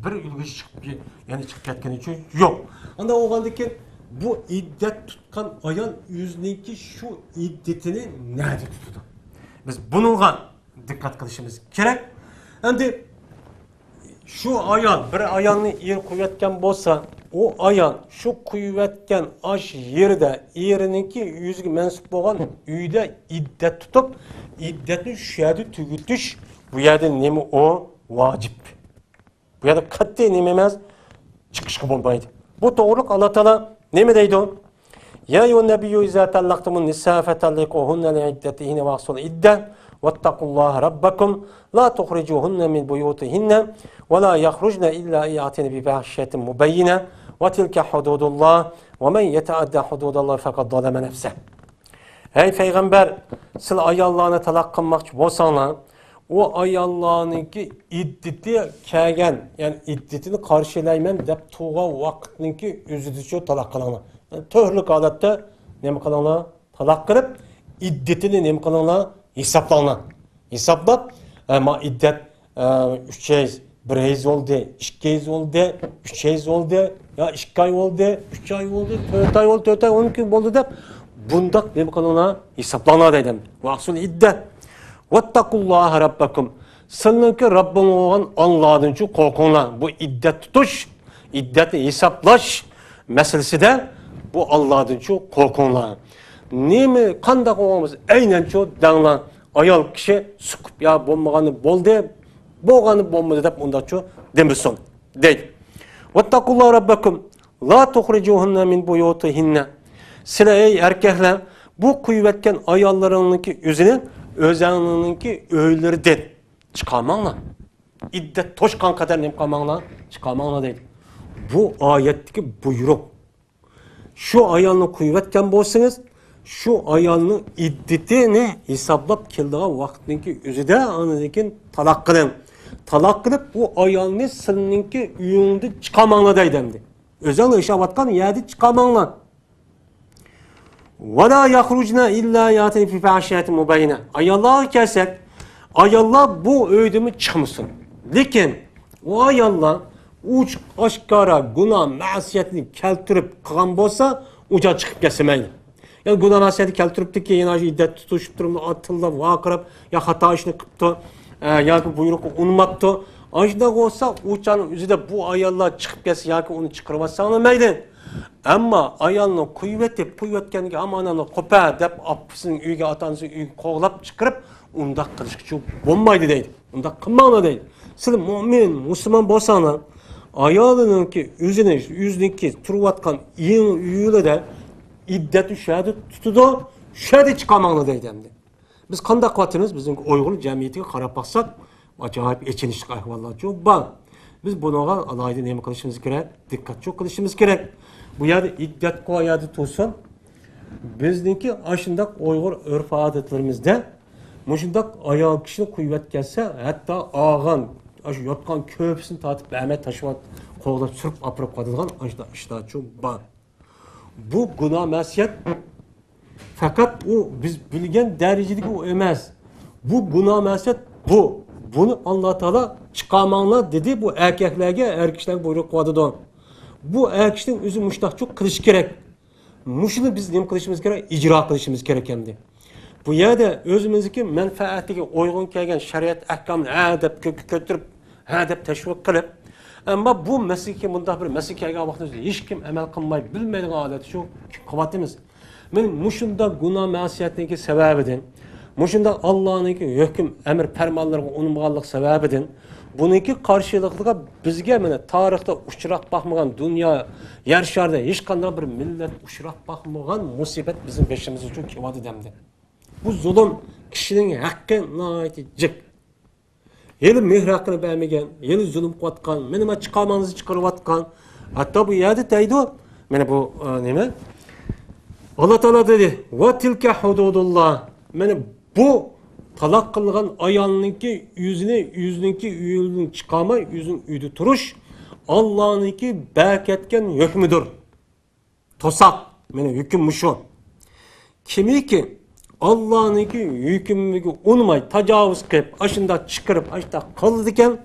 bir ulg'ish chiqib yani chiqib ketgani uchun yo'q. Unda o'g'andan keyin bu iddat tutgan ayol o'ziniki shu iddatini nada tutadi. Biz bunga dikkat qilishimiz kerak. Endi şu ayol bir ayolni er qo'yayotgan bo'lsa, o ayol shu qo'yayotgan ash yerda eriniki yuziga mansub bo'lgan uyda iddat tutib, iddatni shu yerda tugutish bu yerda nima o vojib. Bu yerda qat'iy nima emas, chiqishga bo'lmaydi. Bu to'g'ri Alloh taolo nima deydi? Ya ayyuhan nabiyyu iza tallaqtumun nisaa fatalliquhunna li'iddatihinna waqsul iddah wattaqullaha rabbakum la tukhrijuhunna min buyutihinna ve la yakhrujna illa ya'tina bi fahshatin mubayyina ve tilka hududullah ve men yeta'adda hududallah faqad zalama nafsah. Hey peygamber, siz ayollarni talaq qilmoqchi bo'lsanglar, o ayollarniki iddati kelgan, yani iddatini qarshilayman deb tug'an vaqtniki o'zida talaq qilinglar. Yani turli holatda nima qilinglar? Talaq qilib, iddatini nima qilinglar? Hesaplanglar. Hesaplab, ama iddat 3 ay, 1 ay oldu, 2 ay oldu, 3 ay oldu, ya 2 ay oldu, 3 ay oldu, 4 ay oldu, 4 ay 10 gün oldu deb bundaq nima qilinglar? Hesaplanglar deydim. Vaqsul iddat. Vattaqullaha rabbakum. Sizlarga Rabbim olgan Allohdan qo'rqinglar. Bu iddat tutish, iddatni hesaplash masalasida bu Allohdan qo'rqinglar. Nima qanday qilamiz? Aynan shu danglar ayol kishi suqib ya bo'lmagani bo'ldi, bo'lgani bo'lmadi deb undaqchu demisin. Deydi. Vattaqullaha rabbakum la tukhrijuhunna min buyutihinna. Sizlar ey erkaklar bu qo'yayotgan ayollaringniki o'zini o'zingizninki o'ylardan chiqamanglar. İddet toşkan kadar nem kalmanglar, chiqamanglar deydi. Bu oyatdagi buyruq. Şu ayolni qo'yayotgan bo'lsangiz, şu ayolni iddetini hisoblab keldigan vaqtninki o'zida anikin taloq qiling. Taloq qilib bu ayolni sizninki uyingda chiqamanglar deydi endi. O'zinglar yashayotgan yerda chiqamanglar. وَلَا يَخْرُجْنَ إِلَّا يَاتِنِ فِي فَحِشَةٍ مُبَيِّنَةٍ. Ayollar kelsak, ayollar bu öydümü çıkmışsın. Lekin o ayollar uç aşkara günah ma'siyatni keltirib qilgan bo'lsa, uca chiqib kelmaydi. Yani günah ma'siyatni keltiribdi ki, yana iddet tutuşib turib, atillab, vaqirib, ya xato ishni qilibdi, yoki buyruqni unmabdi. Ashda bo'lsa, uchaning o'zida bu ayollar chiqib kelsa yoki uni chiqarib olsangiz Ama ayolni qo'yayotganiga amonani qo'pa deb opasining uyiga, otanasining uyiga qo'g'lab chiqarib, unda qilishchi bo'lmaydi deydi. Unda qilmanglar deydi. Siz mu'min, musulmon bo'lsangiz, ayoliningki o'ziniki turayotgan uyida iddati shahada tutadi, shahada chiqamanglar deydi endi. Biz qanday qilyapmiz? Bizning Uyg'ur jamiyatiga qarab baqsak, ajoyib echinishli ahvollar ko'p bor. Biz bunaga alohida nima qilishimiz kerak? Diqqat qilishimiz kerak. Bu yerda iddat qo'yadi tursin. Bizningki ashundaq Uyg'ur urf-odatlarimizda mushundaq ayol kishini qo'yayotgansa, hatto og'an, shu yotgan ko'pisini tortib ba'mat tashvat qo'lda surib olib qo'yadigan ishlar cho'p bor. Bu gunoh masiyat fakat o biz bilgen derecedeki o emas. Bu gunoh masiyat bu. Bunu Allah Teala çıkamanglar dedi bu erkeklerge, erkeklerge buyruq qo'yadi. Bu erkeklerin özü muştaq çok kılış gerek. Muşunu biz nima qilishimiz kerak? Icra qilishimiz kerak endi. Bu yerda o'zimizniki manfaatiga uyg'un kelgan shariat ahkomini deb ko'tarib, deb tashviq qilib, ammo bu maslaga bunday bir maslagaga vaqtida hech kim amal qilmay bilmaydigan holat shu qilyapmiz. Men mushunda gunoh ma'siyatniki sababidan, mushunda Allohningki hukm, amr, farmonlariga unmaganlik sababidan buniki qarshiligiga bizga mana tarixda uchrab baxmagan dunyo yer sharida hech qanday bir millat uchrab baxmagan musibat bizning beshimiz uchun kelyapti demdi. Bu zulm kishining haqqi nihoyatda jiq. Yeli mehr haqqini bermagan, yeli zulm qilayotgan, menima chiqarmangizni chiqarayotgan. Hatto bu yerda deydi, mana bu nima? Allah Teala dedi: "Va tilka hududullah." Mana bu talaq qilgan ayolninki yüzününki uyunun çıkamay, yüzün uydu turuş Allah'ınki berketken hükmüdür. Tosak, meni hüküm şu. Kimi ki Allah'ınki hükmünü unmay, tacavuz kılıp, aşında çıkarıp, aşında kıldıkken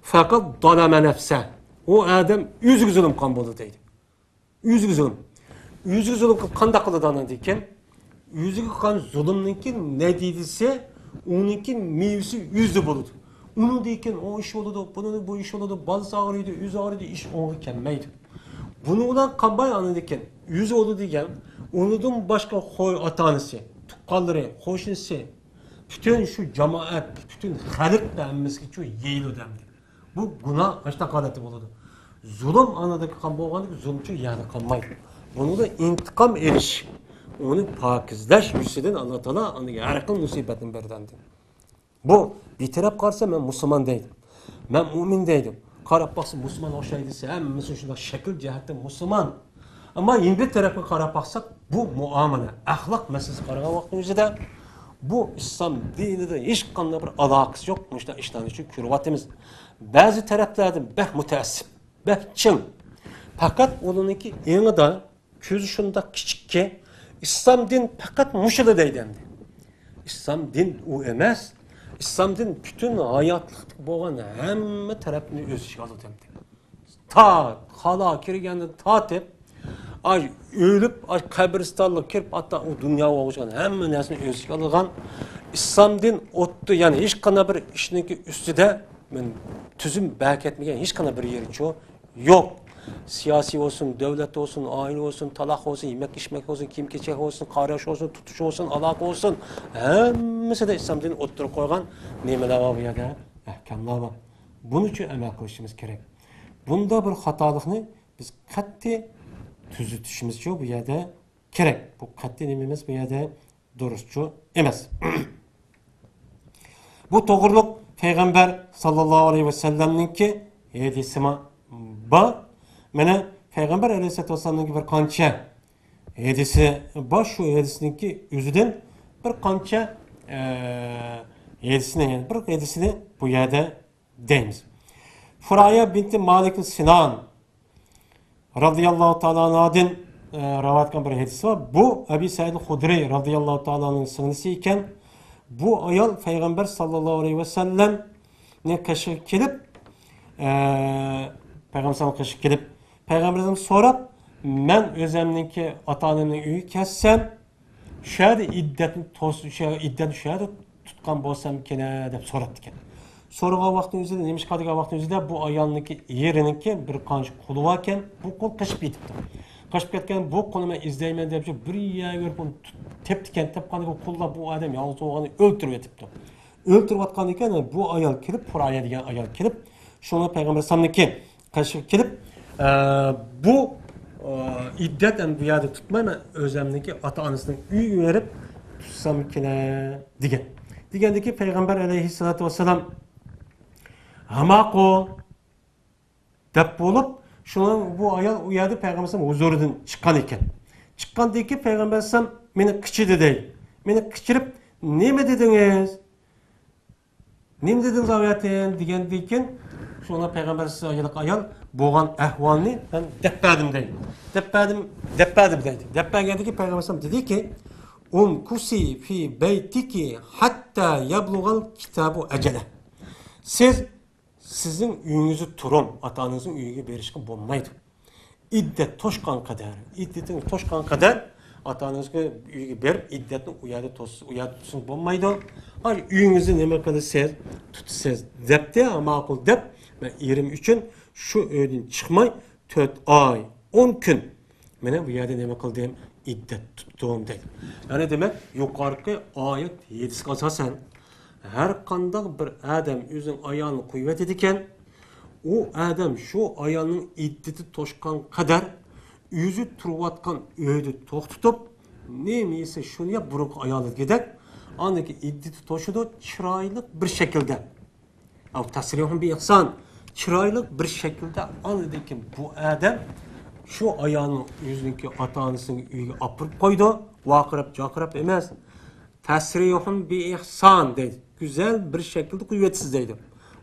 fakat dalame nefse. O adam yüzü zulüm kan buldu deydi. Yüzü zulüm. Yüzü zulüm kanda kılıdı anladıyken yüzü kan zulümninki ne dediyse onunki meyvesi yüzde buludu. Onu deyken o iş oldu, bunu bu iş oldu, bazı ağrıydı, yüz ağrıydı, iş onu kelmeydi. Bunu olan kambay anladıyken yüz oldu deyken, onundan başka koy atanısı, tukkalları, koşunusu, bütün şu cemaat, bütün halik denmesi ki yeğil ödemdi. Bu günah başta kaleti buludu. Zulüm anladık kambay olanı zulümçü yani kalmaydı. Bunu da intikam eriş. Onu pakizlash yuzasidan Alloh taolo uni yarqin musibatni berdi. Bu bir taraf qarasa men musulmon deydim. Men mu'min deydim. Qarab baqsa musulmon o'xshaydi desa, hammasi shunday shakl jihatdan musulmon. Ammo endi tarafga qarab baqsak, bu muomala, axloq masalasi qaragan vaqtning o'zida bu islom dinida hech qanday bir aloqasi yo'q. Shunday ishlarni uchun ko'ryapmiz. Ba'zi taraflardan beh mutaassib, beh chin. Faqat ularniki engida ko'zi shunday kichikki İslam din fakat muşulu deydi. İslam din o emas. İslam din bütün hayatlık boğan hemme tarafını öz işe aldı. Ta hala kirgende tatip ay ölüp ay kabristanlık kirip hatta o dünya olacağın hemme nesini öz işe algan İslam din ottu yani hiç kana bir işinki üstüde men tüzüm belki etmeyen hiç kana bir yeri çoğu yok. Siyasi olsun, devlet olsun, aile olsun, talak olsun, yemek içmek olsun, kim keçek olsun, kardeş olsun, tutuş olsun, alaka olsun. Hemmisi de İslam dinini oturup koygan nimeler var bu yerde, ahkamlar var. Bunun için emel kılışımız gerek. Bunda bir hatalıkını biz katli tüzütüşümüz yok bu yerde gerek. Bu katli nimemiz bu yerde duruşçu emez. Bu doğruluk Peygamber sallallahu aleyhi ve sellem'ninki hadisima ba. Mene Peygamber aleyhissalatu vesselam'ninki bir kança hadisi ba, şu hadisininki yüzüden bir kança hadisine, yani bir hadisini bu yerde deymiz. Furaya binti Malik Sinan radıyallahu ta'ala anhadan rivayet kılan bir hadis var. Bu Ebu Said Hudri radıyallahu ta'ala anh'ın sınısı iken bu ayol Peygamber sallallahu aleyhi ve sellem ne kaşık gelip Peygamber sallallahu kaşık gelip Peygamber'den sorap men özemninki ata-anamning uyi kessem şöyle iddetni şöyle tutkan bolsam kene deb soraptı ekan. Soruğa vaqtın özüde, nemiş qadigan vaqtın özüde bu ayolniki yerininki bir qancha quli var ekan, bu qul qishib ketibdi. Qishib ketgan bu qulni men izlayman deb bir yerga ko'rib uni tepdi ekan, tepqaniga qullar bu odam yolg'iz o'g'ilni o'ltirib yotibdi. O'ltirib atgan ekan, bu ayol kelib, Furaya degan ayol kelib, shuni Payg'ambar sallallohu qashib kelib, bu iddat bu yerda tutmayman, o'zimniki ota-onasining uyiga berib tutsam kelar degan. Degandiki Payg'ambar alayhissalatu vassalam Hamaqo deb bo'lib, shuni bu ayol u yerda Payg'ambar sallam huzuridan chiqqan ekan. Chiqqandan keyin Payg'ambar sallam meni qichidi deydi. Meni qichirib, "Nima dedingiz? Nima dedingiz avatin?" degandan keyin shuni Payg'ambar sallallohu ayol bo'lgan ahvolni men deppadim deydi. Deppadim deydi. Deppagandagi Payg'ambar sallam dediki, "Kusi fi baytiki hatta yablug'al kitabu ajala." Sizin uyingizni turun, ata-onangizning uyiga berishga bo'lmaydi. İddet toshgan qadar ata-onangizga uyiga berib, iddatni u yerda tutsin bo'lmaydi. Har uyingizni nima qilasiz, tutasiz debdi, ma'qul deb, men erim uchun shu uydan chiqmay 4 oy, 10 kun meni bu yerda nima qildim? İddet tutdim deydi. Ya'ni demak, yuqorqi oyat 7 asosan her qandaq bir adam o'zining ayolini qo'yib etadigan, o adam şu ayolning iddati to'shgan qadar o'zi turayotgan uyda to'xtatib, nima esa shuni yap burunqi ayolidagidek, aniki iddati to'shidi chiroyli bir shaklda. Av tasrihun bi ihson, chiroyli bir shaklda anadikin bu adam şu ayolning o'ziniki ota-onasining uyiga olib qo'ydi, vaqirab emas. Tasrihun bi ihson deydi. Güzel bir şekilde kuvvetsiz deydi.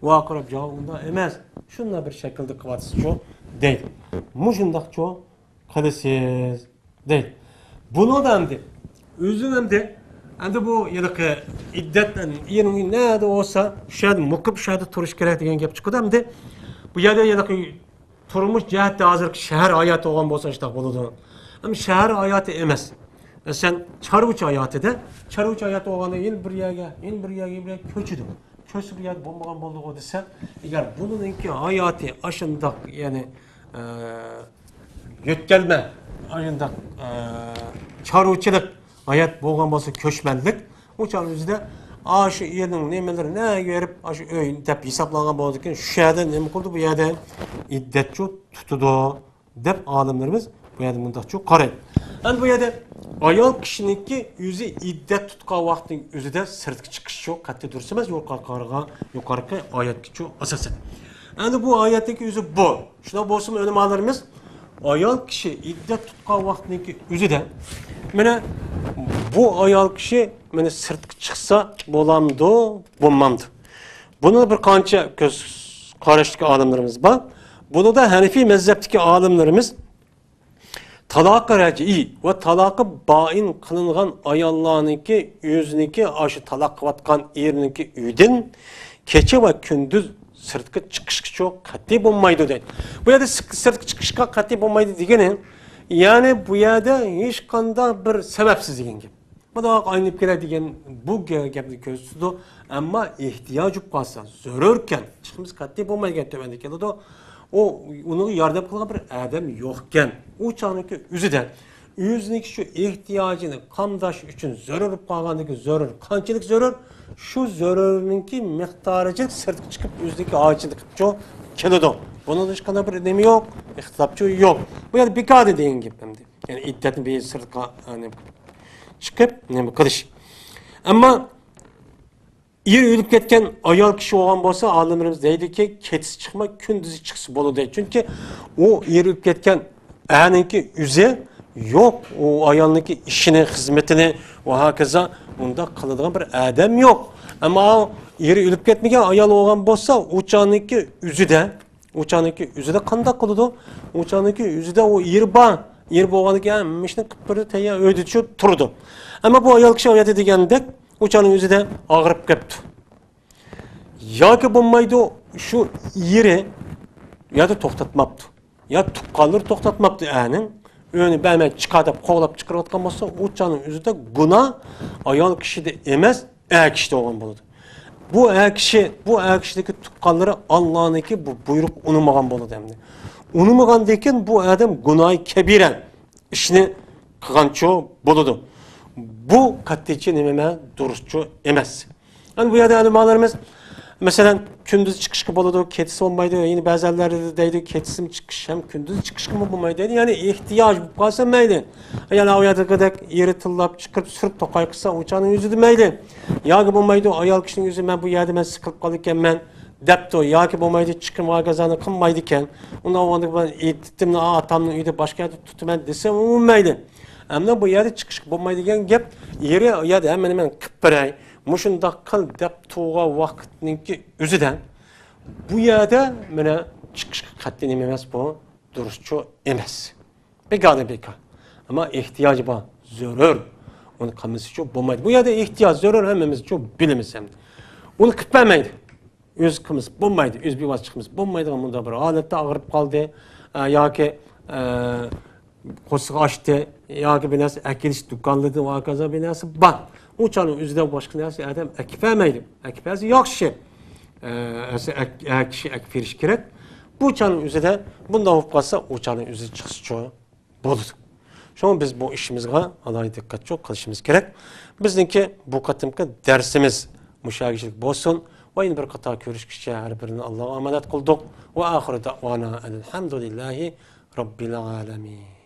Vaqirab cevabında emas. Şunla bir şekilde kuvvetsiz çoğu deydi. Muşundaq çoğu kılısız deydi. Bunu da hem de, özün hem de bu yılıkı iddetten yerinin ne de olsa şahit mukib şahit turuş gerek degen gap çıkıdı hem de bu yerde yılıkı turmuş cihette hazır şehir hayatı olan bolsa işte buludu. Ama şehir hayatı emas. Sen çarvuç hayatı olanda yeni bir yerge köçüdü. Köçü bir yer bombagan bolduğu desen, eğer bununki hayatı aşındak yani yötkelme aşındak çarvuçılık hayat bolgan bolsa köçmenlik, o çarvuçda aşı yerinin nemeleri ne görüp aşı öyn dep hesaplagan bolduğu şu yerden neme kıldı bu yerden iddetçi tutudu dep alimlerimiz bu yerden mundaq çok qaraydı. Yani bu yerde ayol kishiniki o'zi iddat tutgan vaqtning o'zida sirtga chiqish yo'q, qat'iy dursa emas, yuqorqi oyatga asosan. Endi bu oyatdagi o'zi bu. Shunday bo'lsa, ulamolarimiz ayol kishi iddat tutgan vaqtniki o'zida mana bu ayol kishi mana sirtga chiqsa bo'lamdi, bo'lmamdi. Buni bir qancha ko'z qarashli olimlarimiz bor. Buni da Hanifi mazhabdagi olimlarimiz talaqı rəci və talaqı bain qılınğan ayollarniki özüniki aşı talaq qıvatqan eriniki üydün keçe və gündüz sırtqı çıxışqı çox qat'i olmaydı deyil. Bu yerdə sırtqı çıxışqa qat'i olmaydı degeni, yani bu yerdə heç qandaq bir səbəbsiz degen gep. Bu da aynıb gələ degen bu gəpni göz tutdu, amma ihtiyac qalsa, zörürkən, çıxımız qat'i olmaydı töbəndə gəldi. Onu yardım kılan bir adam yokken, o çağındaki üzüden, özüneki şu ihtiyacını kamdaş için zörürüp kalgandaki zörür, kançılık zörür, şu zörürününki miktarıcı sırtı çıkıp özüneki ağacılık çok keledi. Bunun dışında bir önemi yok, ihtilapçı yok. Bu yani bir kağıdı deyin gibi. Yani iddetin bir sırtı çıkıp ne bu kılış. Ama eri ölüp ketken ayol kishi olgan bo'lsa, olimlarimiz deydiki, kechisi chiqma, kunduzi chiqsa bo'ladi deydi. Chunki u eri ölüp ketken aninki yüze yok. O ayolniki işini, hizmetini ve hakaza bunda qiladigan bir adam yok. Ama eri ölüp ketmegen ayol olgan bo'lsa, uçanınki yüzüde qanday qiladi? Uçanınki yüzüde o eri bar. Yer bo'lganiga mishni qilib turdi, tayyor o'ydi tushib turdi. Ammo bu ayol kishi oyati degandek, uchaning o'zida og'rib ketdi. Yoki bo'lmaydi, shu yeri yoki to'xtatmabdi. Ya tuqqanlar to'xtatmabdi aning. O'ni bermay chiqar deb qo'g'lab chiqarayotgan bo'lsa, uchaning o'zida gunoh ayol kishida emas, kishida bo'lgan bo'ladi. Bu kishidagi tuqqanlari Allohniki bu buyruq unutmagan bo'ladi endi. Unutmagandan bu adam gunoh kabira ishni qilgancho bo'ladi. Bu qat'iy nima durustchu emas. Yani bu yerda olimlarimiz mesela gündüz çıkışkı bo'ladi, kechisi olmaydı. Yine ba'zilari deydi kechisi chiqish ham gündüz chiqishki bo'lmaydi deydi. Yani ehtiyoj bo'lib qolsa mayli. Yani o yerdagidek yeri tillab chiqib surib to'qay qilsa uchaning yuzida mayli. Yoki bo'lmaydi ayol kishining yuzi men bu yerda men siqilib qolib ekanman debdi. Yoki bo'lmaydi chiqim magazini qilmaydi ekan. Undan onda ben etimni atamning uyida boshqa yerda tutaman desam mayli. Ammo bu yerda chiqish bo'lmaydi degan gap yeri yerda hemen qilib beray. Muşunda qil deb tuğğa vaqtninki o'zidan bu yerda mana chiqish qat'iy emas, bu durustchu emas. Begona bekor. Ammo ehtiyoji bor, zarur. Uni qilmasi uchun bo'lmaydi. Bu yerda ehtiyoj zarur hammamiz uchun bilamiz ham. Uni qilib bermaydi. O'z qilmiz bo'lmaydi, o'z bevos chiqimiz bo'lmaydigan bunda bir holatda og'rib qoldi yoki qo'shiq ochdi yoki bir narsa akilish do'konladi va kaza bir narsa bor. Uçanın üzerinde başka neyse adam ekip vermeydi. Ekip verse yaxşı. Kişi ekip veriş gerek. Bu uçanın üzerinde bundan hop kalsa uçanın üzerinde çıkışı çoğu boludu. Şu an biz bu işimizde alayı dikkat çok kılışımız gerek. Bizimki bu katımki dersimiz müşahişlik bolsun. Ve yine bir kata görüşküşçe her birine Allah'a emanet kıldık. Ve ahiru da'vana elhamdülillahi Rabbil alemin.